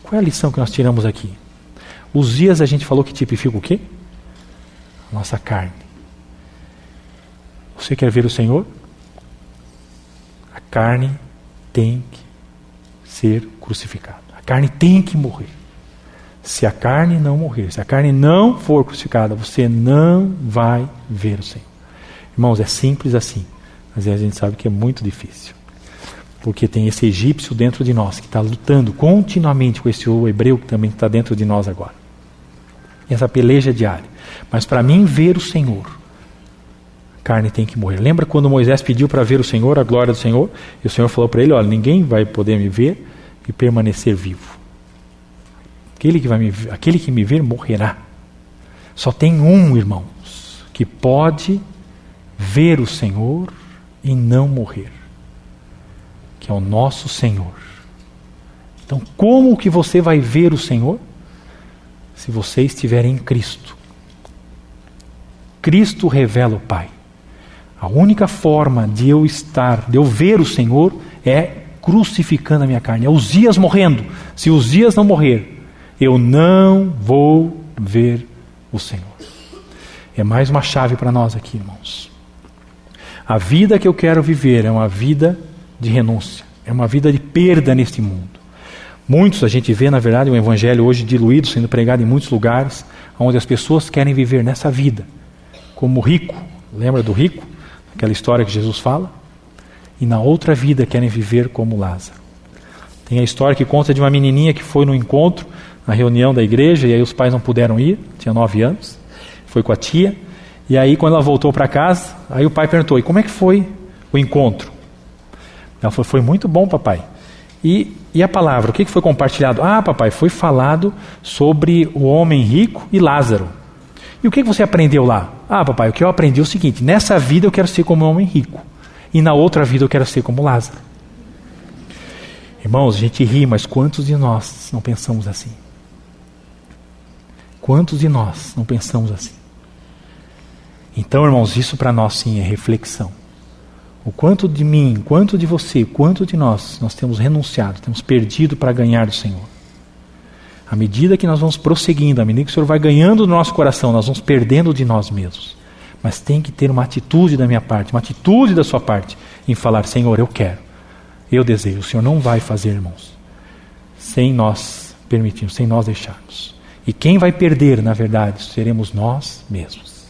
Qual é a lição que nós tiramos aqui? Uzias a gente falou que tipifica o quê? A nossa carne. Você quer ver o Senhor? A carne tem que ser crucificada. A carne tem que morrer. Se a carne não morrer, se a carne não for crucificada, você não vai ver o Senhor. Irmãos, é simples assim. Mas a gente sabe que é muito difícil. Porque tem esse egípcio dentro de nós, que está lutando continuamente com esse hebreu que também está dentro de nós agora. Essa peleja diária. Mas para mim ver o Senhor, a carne tem que morrer. Lembra quando Moisés pediu para ver o Senhor, a glória do Senhor? E o Senhor falou para ele, olha, ninguém vai poder me ver e permanecer vivo. Aquele que me ver morrerá. Só tem um, irmãos, que pode ver o Senhor e não morrer, que é o nosso Senhor. Então, como que você vai ver o Senhor? Se você estiver em Cristo. Cristo revela o Pai. A única forma de eu ver o Senhor é crucificando a minha carne. É Uzias morrendo. Se Uzias não morrer, eu não vou ver o Senhor. É mais uma chave para nós aqui, irmãos. A vida que eu quero viver é uma vida de renúncia. É uma vida de perda neste mundo. Muitos, a gente vê, na verdade, o evangelho hoje diluído, sendo pregado em muitos lugares, onde as pessoas querem viver nessa vida. Como o rico. Lembra do rico? Aquela história que Jesus fala? E na outra vida querem viver como Lázaro. Tem a história que conta de uma menininha que foi no encontro, na reunião da igreja, e aí os pais não puderam ir, tinha 9 anos, foi com a tia, e aí quando ela voltou para casa, aí o pai perguntou, e como é que foi o encontro? Ela falou, foi muito bom, papai. E a palavra, o que foi compartilhado? Ah, papai, foi falado sobre o homem rico e Lázaro. E o que você aprendeu lá? Ah, papai, o que eu aprendi é o seguinte, nessa vida eu quero ser como um homem rico, e na outra vida eu quero ser como Lázaro. Irmãos, a gente ri, mas quantos de nós não pensamos assim? Quantos de nós não pensamos assim? Então, irmãos, isso para nós sim é reflexão. O quanto de mim, quanto de você, quanto de nós temos renunciado, temos perdido para ganhar do Senhor. À medida que nós vamos prosseguindo, à medida que o Senhor vai ganhando no nosso coração, nós vamos perdendo de nós mesmos. Mas tem que ter uma atitude da minha parte, uma atitude da sua parte, em falar, Senhor, eu quero, eu desejo. O Senhor não vai fazer, irmãos, sem nós permitirmos, sem nós deixarmos. E quem vai perder, na verdade, seremos nós mesmos.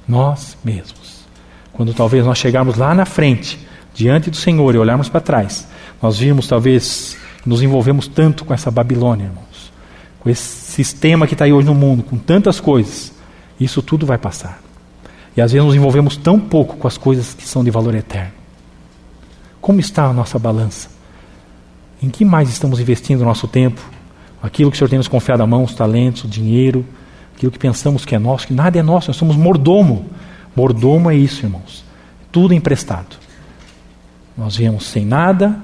Nós mesmos. Quando talvez nós chegarmos lá na frente, diante do Senhor, e olharmos para trás, nós vimos talvez, nos envolvemos tanto com essa Babilônia, irmãos, com esse sistema que está aí hoje no mundo, com tantas coisas, isso tudo vai passar. E às vezes nos envolvemos tão pouco com as coisas que são de valor eterno. Como está a nossa balança? Em que mais estamos investindo o nosso tempo? Aquilo que o Senhor tem nos confiado à mão, os talentos, o dinheiro, aquilo que pensamos que é nosso, que nada é nosso, nós somos mordomo. Mordomo é isso, irmãos. Tudo emprestado. Nós viemos sem nada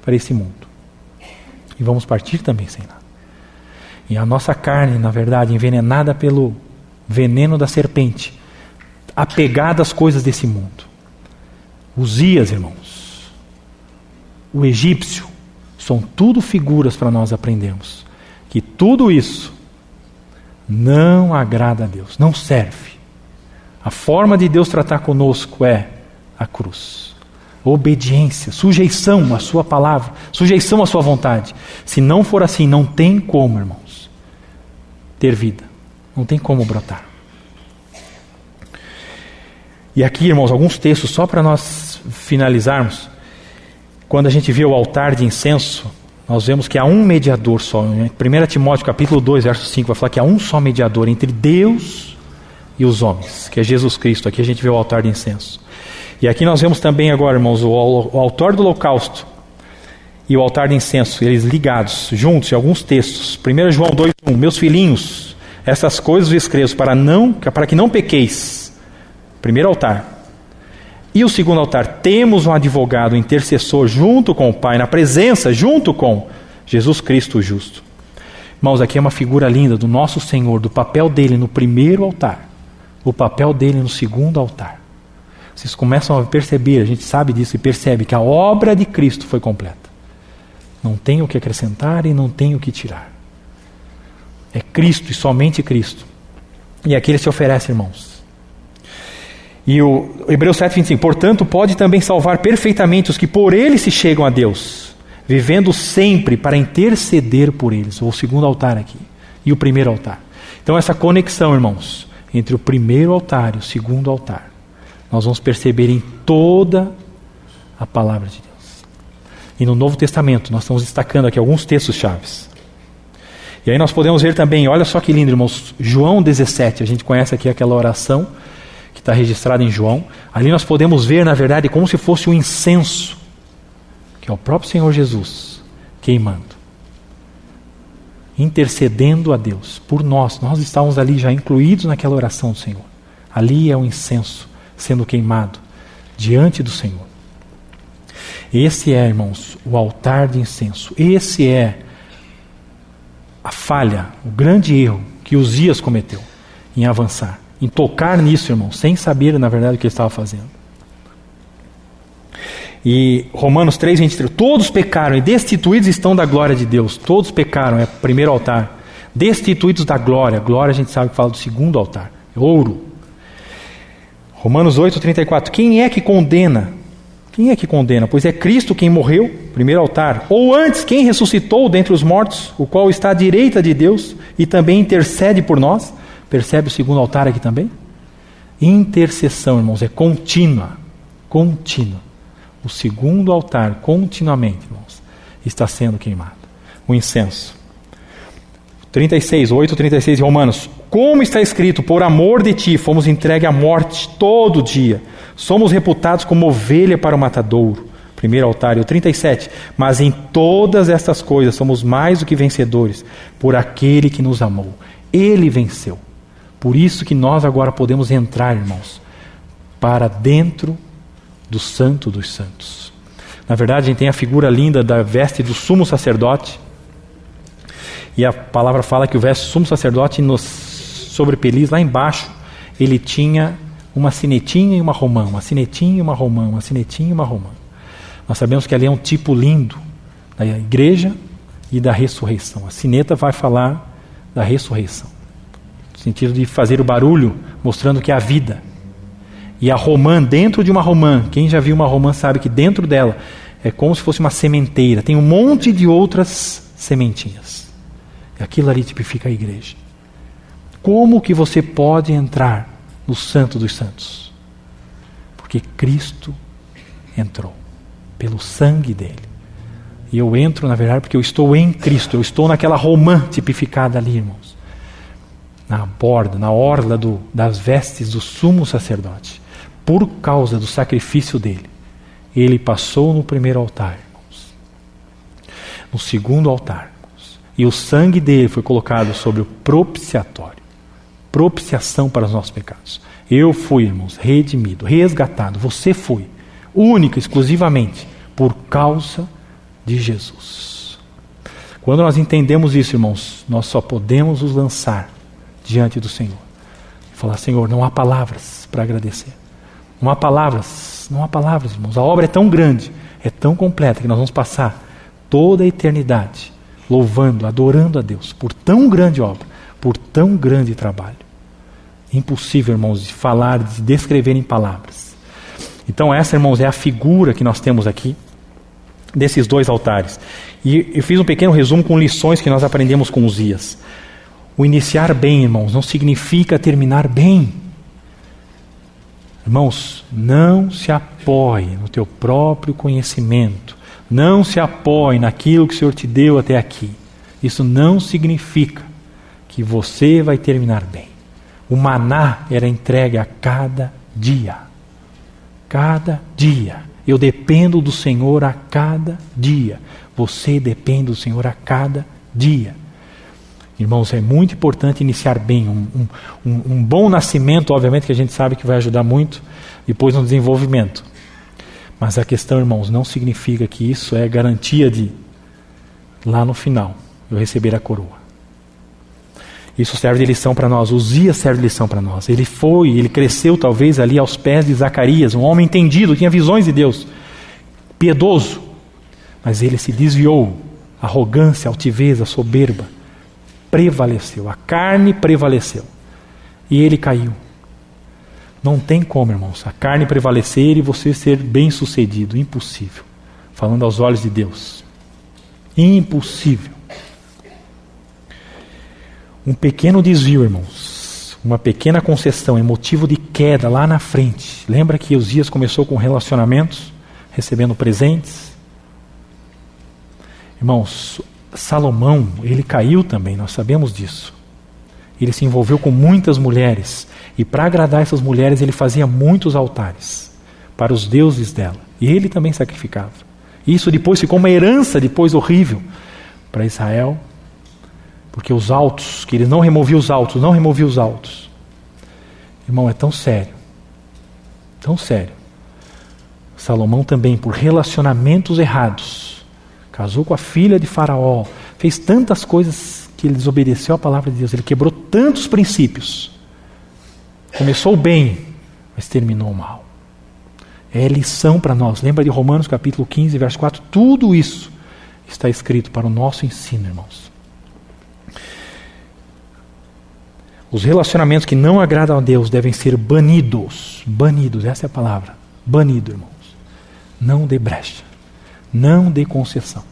para esse mundo. E vamos partir também sem nada. E a nossa carne, na verdade, envenenada pelo veneno da serpente, apegada às coisas desse mundo. Uzias, irmãos, o egípcio, são tudo figuras para nós aprendermos. Que tudo isso não agrada a Deus, não serve. A forma de Deus tratar conosco é a cruz. Obediência, sujeição à sua palavra, sujeição à sua vontade. Se não for assim, não tem como, irmãos, ter vida. Não tem como brotar. E aqui, irmãos, alguns textos só para nós finalizarmos. Quando a gente vê o altar de incenso, nós vemos que há um mediador só. Em 1 Timóteo capítulo 2, verso 5, vai falar que há um só mediador entre Deus e os homens, que é Jesus Cristo. Aqui a gente vê o altar de incenso. E aqui nós vemos também agora, irmãos, o altar do holocausto e o altar de incenso, eles ligados, juntos, em alguns textos. 1 João 2,1, meus filhinhos, Essas coisas vos escrevo para que não pequeis. Primeiro altar. E o segundo altar, temos um advogado, um intercessor junto com o Pai, na presença, junto com Jesus Cristo o justo. Irmãos, aqui é uma figura linda do nosso Senhor, do papel dele no primeiro altar, o papel dele no segundo altar. Vocês começam a perceber, a gente sabe disso e percebe que a obra de Cristo foi completa. Não tem o que acrescentar e não tem o que tirar. É Cristo e somente Cristo. E aqui ele se oferece, irmãos. E o Hebreus 7:25, portanto, pode também salvar perfeitamente os que por ele se chegam a Deus, vivendo sempre para interceder por eles. O segundo altar aqui e o primeiro altar. Então essa conexão, irmãos, entre o primeiro altar e o segundo altar, nós vamos perceber em toda a palavra de Deus. E no Novo Testamento, nós estamos destacando aqui alguns textos chaves. E aí nós podemos ver também, olha só que lindo, irmãos, João 17, a gente conhece aqui aquela oração que está registrada em João. Ali nós podemos ver, na verdade, como se fosse um incenso, que é o próprio Senhor Jesus queimando, intercedendo a Deus por nós. Nós estávamos ali já incluídos naquela oração do Senhor. Ali é um incenso sendo queimado diante do Senhor. Esse é, irmãos, o altar de incenso. Esse é a falha, o grande erro que Uzias cometeu em avançar, em tocar nisso, irmãos, sem saber, na verdade, o que ele estava fazendo. E Romanos 3:23, todos pecaram e destituídos estão da glória de Deus. Todos pecaram, é o primeiro altar. Destituídos da glória. Glória a gente sabe que fala do segundo altar, é ouro. Romanos 8:34, quem é que condena? Quem é que condena? Pois é Cristo quem morreu, primeiro altar. Ou antes, quem ressuscitou dentre os mortos, o qual está à direita de Deus e também intercede por nós. Percebe o segundo altar aqui também? Intercessão, irmãos, é contínua. Contínua. O segundo altar, continuamente, irmãos, está sendo queimado. O incenso. 8:36 de Romanos. Como está escrito, por amor de ti fomos entregues à morte todo dia. Somos reputados como ovelha para o matadouro. Primeiro altar. E o 37. Mas em todas estas coisas somos mais do que vencedores por aquele que nos amou. Ele venceu. Por isso que nós agora podemos entrar, irmãos, para dentro do Santo dos Santos. Na verdade, a gente tem a figura linda da veste do sumo sacerdote. E a palavra fala que o veste do sumo sacerdote nos sobrepelis, lá embaixo, ele tinha uma sinetinha e uma romã, uma sinetinha e uma romã, uma sinetinha e uma romã. Nós sabemos que ali é um tipo lindo da igreja e da ressurreição. A sineta vai falar da ressurreição, no sentido de fazer o barulho, mostrando que há vida. E a romã, dentro de uma romã, quem já viu uma romã sabe que dentro dela é como se fosse uma sementeira, tem um monte de outras sementinhas. E aquilo ali tipifica a igreja. Como que você pode entrar no Santo dos Santos? Porque Cristo entrou, pelo sangue dele. E eu entro, na verdade, porque eu estou em Cristo, eu estou naquela romã tipificada ali, irmãos. Na borda, na orla das vestes do sumo sacerdote. Por causa do sacrifício dele, ele passou no primeiro altar, irmãos. No segundo altar, irmãos. E o sangue dele foi colocado sobre o propiciatório. Propiciação para os nossos pecados. Eu fui, irmãos, redimido, resgatado. Você foi, única, exclusivamente, por causa de Jesus. Quando nós entendemos isso, irmãos, nós só podemos nos lançar diante do Senhor. E falar, Senhor, não há palavras para agradecer. Não há palavras, irmãos. A obra é tão grande, é tão completa, que nós vamos passar toda a eternidade louvando, adorando a Deus por tão grande obra, por tão grande trabalho. Impossível, irmãos, de falar, de descrever em palavras. Então essa, irmãos, é a figura que nós temos aqui desses dois altares. E eu fiz um pequeno resumo com lições que nós aprendemos com Uzias. O iniciar bem, irmãos, não significa terminar bem. Irmãos, não se apoie no teu próprio conhecimento. Não se apoie naquilo que o Senhor te deu até aqui. Isso não significa que você vai terminar bem. O maná era entregue a cada dia. Cada dia. Eu dependo do Senhor a cada dia. Você depende do Senhor a cada dia. Irmãos, é muito importante iniciar bem. Um bom nascimento, obviamente, que a gente sabe que vai ajudar muito depois no desenvolvimento. Mas a questão, irmãos, não significa que isso é garantia de, lá no final, eu receber a coroa. Isso serve de lição para nós. Uzias serve de lição para nós. Ele cresceu talvez ali aos pés de Zacarias, um homem entendido, tinha visões de Deus, piedoso. Mas ele se desviou. Arrogância, altivez, soberba prevaleceu. A carne prevaleceu. E ele caiu. Não tem como, irmãos, a carne prevalecer e você ser bem-sucedido. Impossível. Falando aos olhos de Deus. Impossível. Um pequeno desvio, irmãos, uma pequena concessão é motivo de queda lá na frente. Lembra que Uzias começou com relacionamentos, recebendo presentes? Irmãos, Salomão, ele caiu também, nós sabemos disso. Ele se envolveu com muitas mulheres, e para agradar essas mulheres ele fazia muitos altares para os deuses dela. E ele também sacrificava. Isso depois ficou uma herança depois horrível para Israel. Porque os altos, que ele não removia os altos. Irmão, é tão sério. Tão sério. Salomão também, por relacionamentos errados, casou com a filha de Faraó, fez tantas coisas que ele desobedeceu à palavra de Deus, ele quebrou tantos princípios. Começou bem, mas terminou mal. É lição para nós. Lembra de Romanos capítulo 15, verso 4? Tudo isso está escrito para o nosso ensino, irmãos. Os relacionamentos que não agradam a Deus devem ser banidos. Banidos, essa é a palavra. Banido, irmãos. Não dê brecha. Não dê concessão.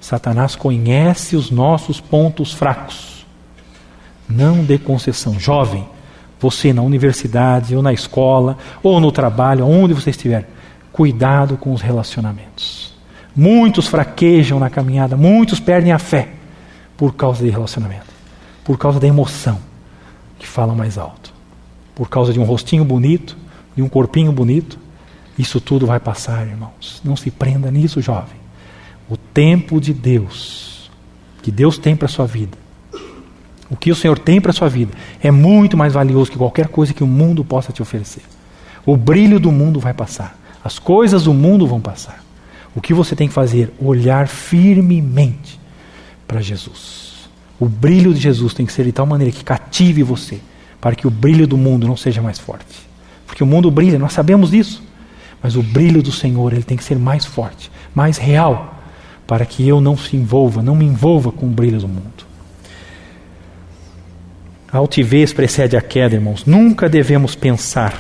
Satanás conhece os nossos pontos fracos. Não dê concessão. Jovem, você na universidade, ou na escola, ou no trabalho, onde você estiver, cuidado com os relacionamentos. Muitos fraquejam na caminhada, muitos perdem a fé por causa de relacionamento. Por causa da emoção que fala mais alto. Por causa de um rostinho bonito, de um corpinho bonito. Isso tudo vai passar, irmãos. Não se prenda nisso, jovem. O tempo de Deus, que Deus tem para a sua vida, o que o Senhor tem para a sua vida, é muito mais valioso que qualquer coisa que o mundo possa te oferecer. O brilho do mundo vai passar. As coisas do mundo vão passar. O que você tem que fazer? Olhar firmemente para Jesus. O brilho de Jesus tem que ser de tal maneira que cative você, para que o brilho do mundo não seja mais forte. Porque o mundo brilha, nós sabemos disso. Mas o brilho do Senhor, ele tem que ser mais forte, mais real, para que eu não me envolva com o brilho do mundo. A altivez precede a queda, irmãos. Nunca devemos pensar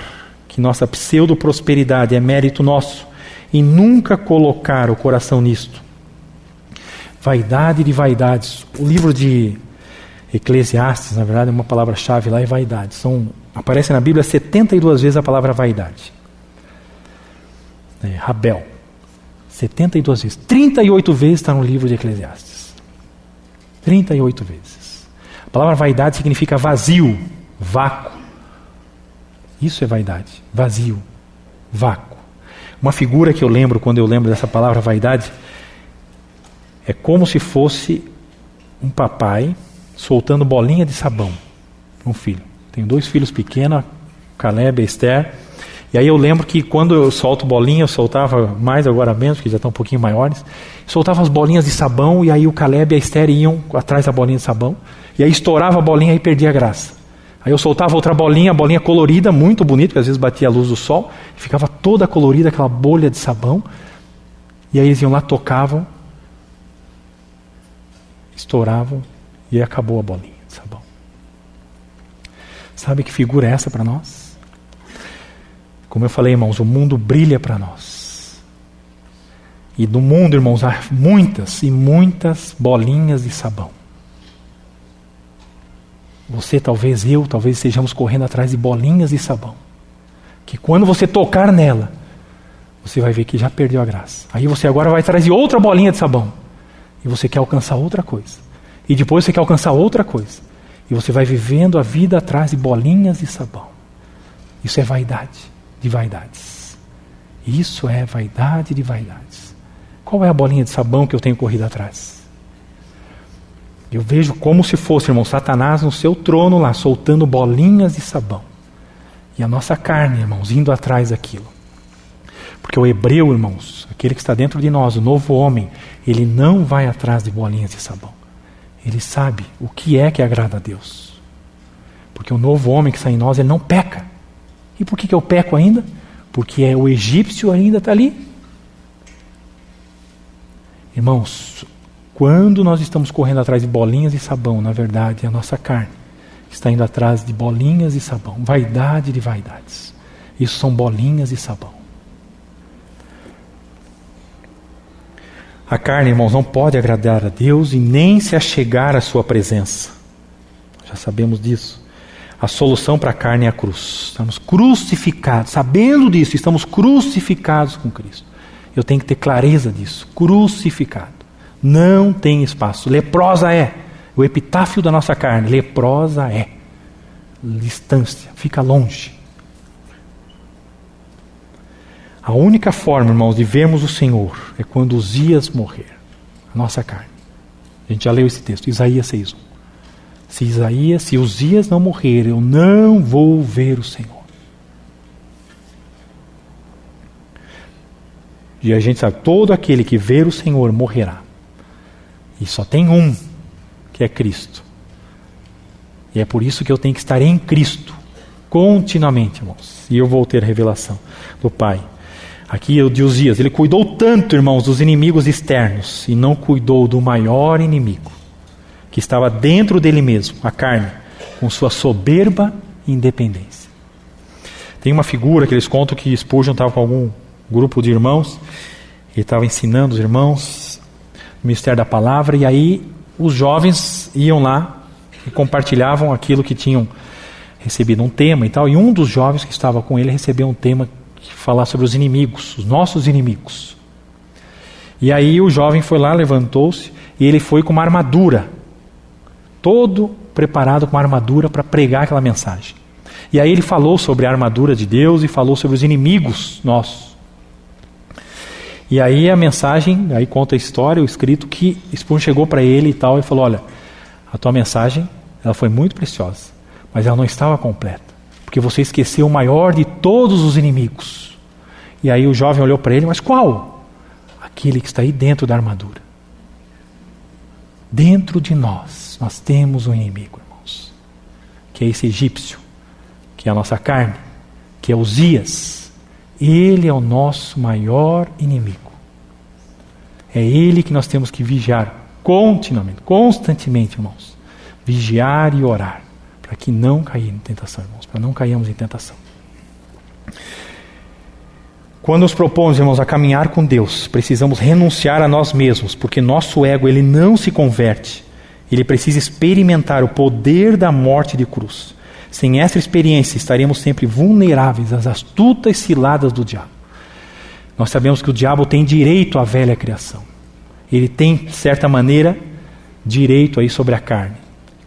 que nossa pseudo-prosperidade é mérito nosso e nunca colocar o coração nisto. Vaidade de vaidades. O livro de Eclesiastes, na verdade, é uma palavra-chave lá, é vaidade. Aparece na Bíblia 72 vezes a palavra vaidade. Rabel. 72 vezes. 38 vezes está no livro de Eclesiastes. 38 vezes. A palavra vaidade significa vazio, vácuo. Isso é vaidade. Vazio, vácuo. Uma figura que eu lembro quando eu lembro dessa palavra vaidade é como se fosse um papai soltando bolinha de sabão para um filho. Tenho 2 filhos pequenos, Caleb e Esther. E aí eu lembro que quando eu solto bolinha, eu soltava mais, agora menos, porque já estão um pouquinho maiores. Soltava as bolinhas de sabão e aí o Caleb e a Esther iam atrás da bolinha de sabão. E aí estourava a bolinha e perdia a graça. Aí eu soltava outra bolinha, a bolinha colorida, muito bonita, que às vezes batia a luz do sol. Ficava toda colorida, aquela bolha de sabão. E aí eles iam lá, tocavam, estouravam e acabou a bolinha de sabão. Sabe que figura é essa para nós? Como eu falei, irmãos, o mundo brilha para nós. E no mundo, irmãos, há muitas e muitas bolinhas de sabão. Você, talvez estejamos correndo atrás de bolinhas de sabão. Que quando você tocar nela, você vai ver que já perdeu a graça. Aí você agora vai atrás de outra bolinha de sabão. E você quer alcançar outra coisa. E depois você quer alcançar outra coisa. E você vai vivendo a vida atrás de bolinhas de sabão. Isso é vaidade de vaidades. Isso é vaidade de vaidades. Qual é a bolinha de sabão que eu tenho corrido atrás? Eu vejo como se fosse, irmão, Satanás no seu trono lá, soltando bolinhas de sabão. E a nossa carne, irmãos, indo atrás daquilo. Porque o hebreu, irmãos, aquele que está dentro de nós, o novo homem, ele não vai atrás de bolinhas de sabão. Ele sabe o que agrada a Deus. Porque o novo homem que está em nós, ele não peca. E por que eu peco ainda? Porque o egípcio ainda está ali. Irmãos, quando nós estamos correndo atrás de bolinhas de sabão, na verdade, é a nossa carne está indo atrás de bolinhas de sabão. Vaidade de vaidades. Isso são bolinhas de sabão. A carne, irmãos, não pode agradar a Deus e nem se achegar à sua presença. Já sabemos disso. A solução para a carne é a cruz. Estamos crucificados. Sabendo disso, estamos crucificados com Cristo. Eu tenho que ter clareza disso. Crucificado. Não tem espaço. Leprosa é. O epitáfio da nossa carne. Leprosa é. Distância. Fica longe. A única forma, irmãos, de vermos o Senhor é quando Uzias morrer. A nossa carne. A gente já leu esse texto. Isaías 6:1. Se Uzias não morrer, eu não vou ver o Senhor. E a gente sabe, todo aquele que ver o Senhor morrerá. E só tem um, que é Cristo. E é por isso que eu tenho que estar em Cristo, continuamente, irmãos. E eu vou ter a revelação do Pai. Aqui o de Uzias, ele cuidou tanto, irmãos, dos inimigos externos, e não cuidou do maior inimigo, que estava dentro dele mesmo, a carne, com sua soberba e independência. Tem uma figura que eles contam que Spurgeon estava com algum grupo de irmãos, ele estava ensinando os irmãos o ministério da palavra, e aí os jovens iam lá e compartilhavam aquilo que tinham recebido, um tema e tal, e um dos jovens que estava com ele recebeu um tema que falar sobre os inimigos, os nossos inimigos. E aí o jovem foi lá, levantou-se, e ele foi com uma armadura, todo preparado com uma armadura para pregar aquela mensagem. E aí ele falou sobre a armadura de Deus e falou sobre os inimigos nossos. E aí a mensagem, aí conta a história, o escrito, que Spurgeon chegou para ele e tal, e falou: olha, a tua mensagem, ela foi muito preciosa, mas ela não estava completa, porque você esqueceu o maior de todos os inimigos. E aí o jovem olhou para ele: mas qual? Aquele que está aí dentro da armadura. Dentro de nós temos um inimigo, irmãos, que é esse egípcio, que é a nossa carne, que é Uzias. Ele é o nosso maior inimigo. É ele que nós temos que vigiar continuamente, constantemente, irmãos. Vigiar e orar, para que não cair em tentação, irmãos, para não cairmos em tentação. Quando nos propomos, irmãos, a caminhar com Deus, precisamos renunciar a nós mesmos, porque nosso ego, ele não se converte. Ele precisa experimentar o poder da morte de cruz. Sem essa experiência, estaremos sempre vulneráveis às astutas ciladas do diabo. Nós sabemos que o diabo tem direito à velha criação. Ele tem, de certa maneira, direito aí sobre a carne.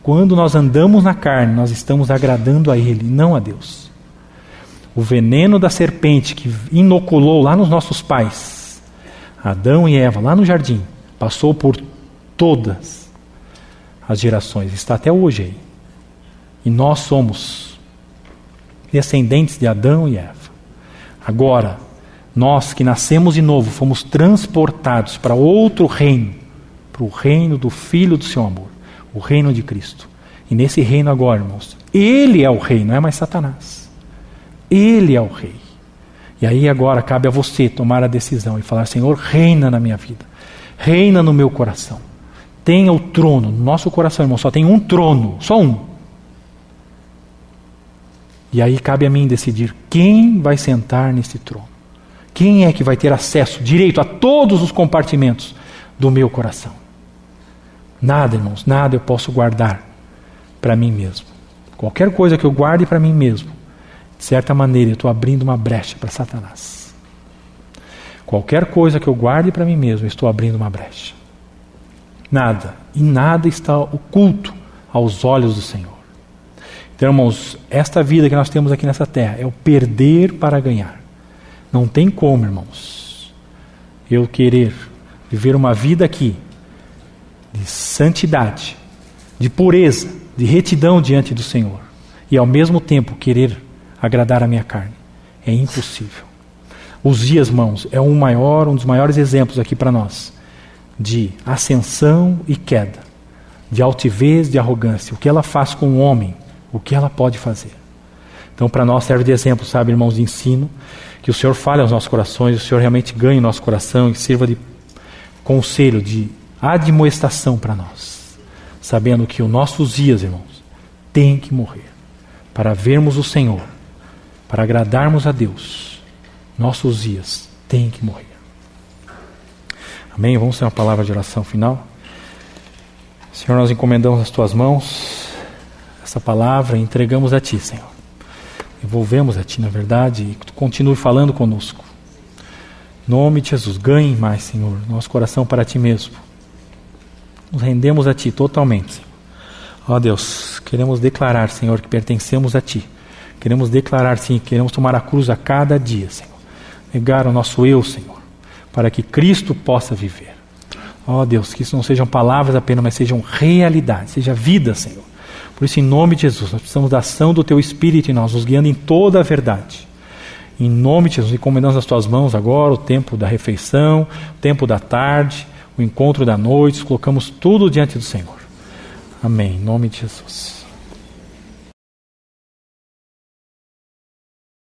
Quando nós andamos na carne, nós estamos agradando a ele, não a Deus. O veneno da serpente que inoculou lá nos nossos pais, Adão e Eva, lá no jardim, passou por todas as gerações, está até hoje aí. E nós somos descendentes de Adão e Eva. Agora, nós que nascemos de novo, fomos transportados para outro reino, para o reino do Filho do seu amor, o reino de Cristo. E nesse reino agora, irmãos, Ele é o rei, não é mais Satanás. Ele é o rei. E aí agora cabe a você tomar a decisão e falar: Senhor, reina na minha vida, reina no meu coração. Tenha o trono, no nosso coração, irmão, só tem um trono, só um. E aí cabe a mim decidir quem vai sentar nesse trono. Quem é que vai ter acesso, direito a todos os compartimentos do meu coração. Nada, irmãos, nada eu posso guardar para mim mesmo. Qualquer coisa que eu guarde para mim mesmo, de certa maneira eu estou abrindo uma brecha para Satanás. Qualquer coisa que eu guarde para mim mesmo, eu estou abrindo uma brecha. Nada, e nada está oculto aos olhos do Senhor. Então, irmãos, esta vida que nós temos aqui nessa terra é o perder para ganhar. Não tem como, irmãos, eu querer viver uma vida aqui de santidade de pureza, de retidão diante do Senhor, e ao mesmo tempo querer agradar a minha carne. É impossível. Uzias, irmãos, é um dos maiores exemplos aqui para nós, de ascensão e queda, de altivez, de arrogância. O que ela faz com o homem, o que ela pode fazer. Então, para nós serve de exemplo, sabe, irmãos, de ensino, que o Senhor fale aos nossos corações, o Senhor realmente ganhe o nosso coração e sirva de conselho, de admoestação para nós, sabendo que o nosso Uzias, irmãos, tem que morrer, para vermos o Senhor, para agradarmos a Deus. Nosso Uzias tem que morrer. Amém? Vamos ter uma palavra de oração final. Senhor, nós encomendamos as Tuas mãos essa palavra e entregamos a Ti, Senhor. Envolvemos a Ti, na verdade, e Tu continue falando conosco. Em nome de Jesus, ganhe mais, Senhor, nosso coração para Ti mesmo. Nos rendemos a Ti totalmente, Senhor. Ó Deus, queremos declarar, Senhor, que pertencemos a Ti. Queremos declarar, sim, queremos tomar a cruz a cada dia, Senhor. Negar o nosso eu, Senhor, para que Cristo possa viver. Ó Deus, que isso não sejam palavras apenas, mas sejam realidade, seja vida, Senhor. Por isso, em nome de Jesus, nós precisamos da ação do Teu Espírito em nós, nos guiando em toda a verdade. Em nome de Jesus, encomendamos nas Tuas mãos agora o tempo da refeição, o tempo da tarde, o encontro da noite, colocamos tudo diante do Senhor. Amém. Em nome de Jesus.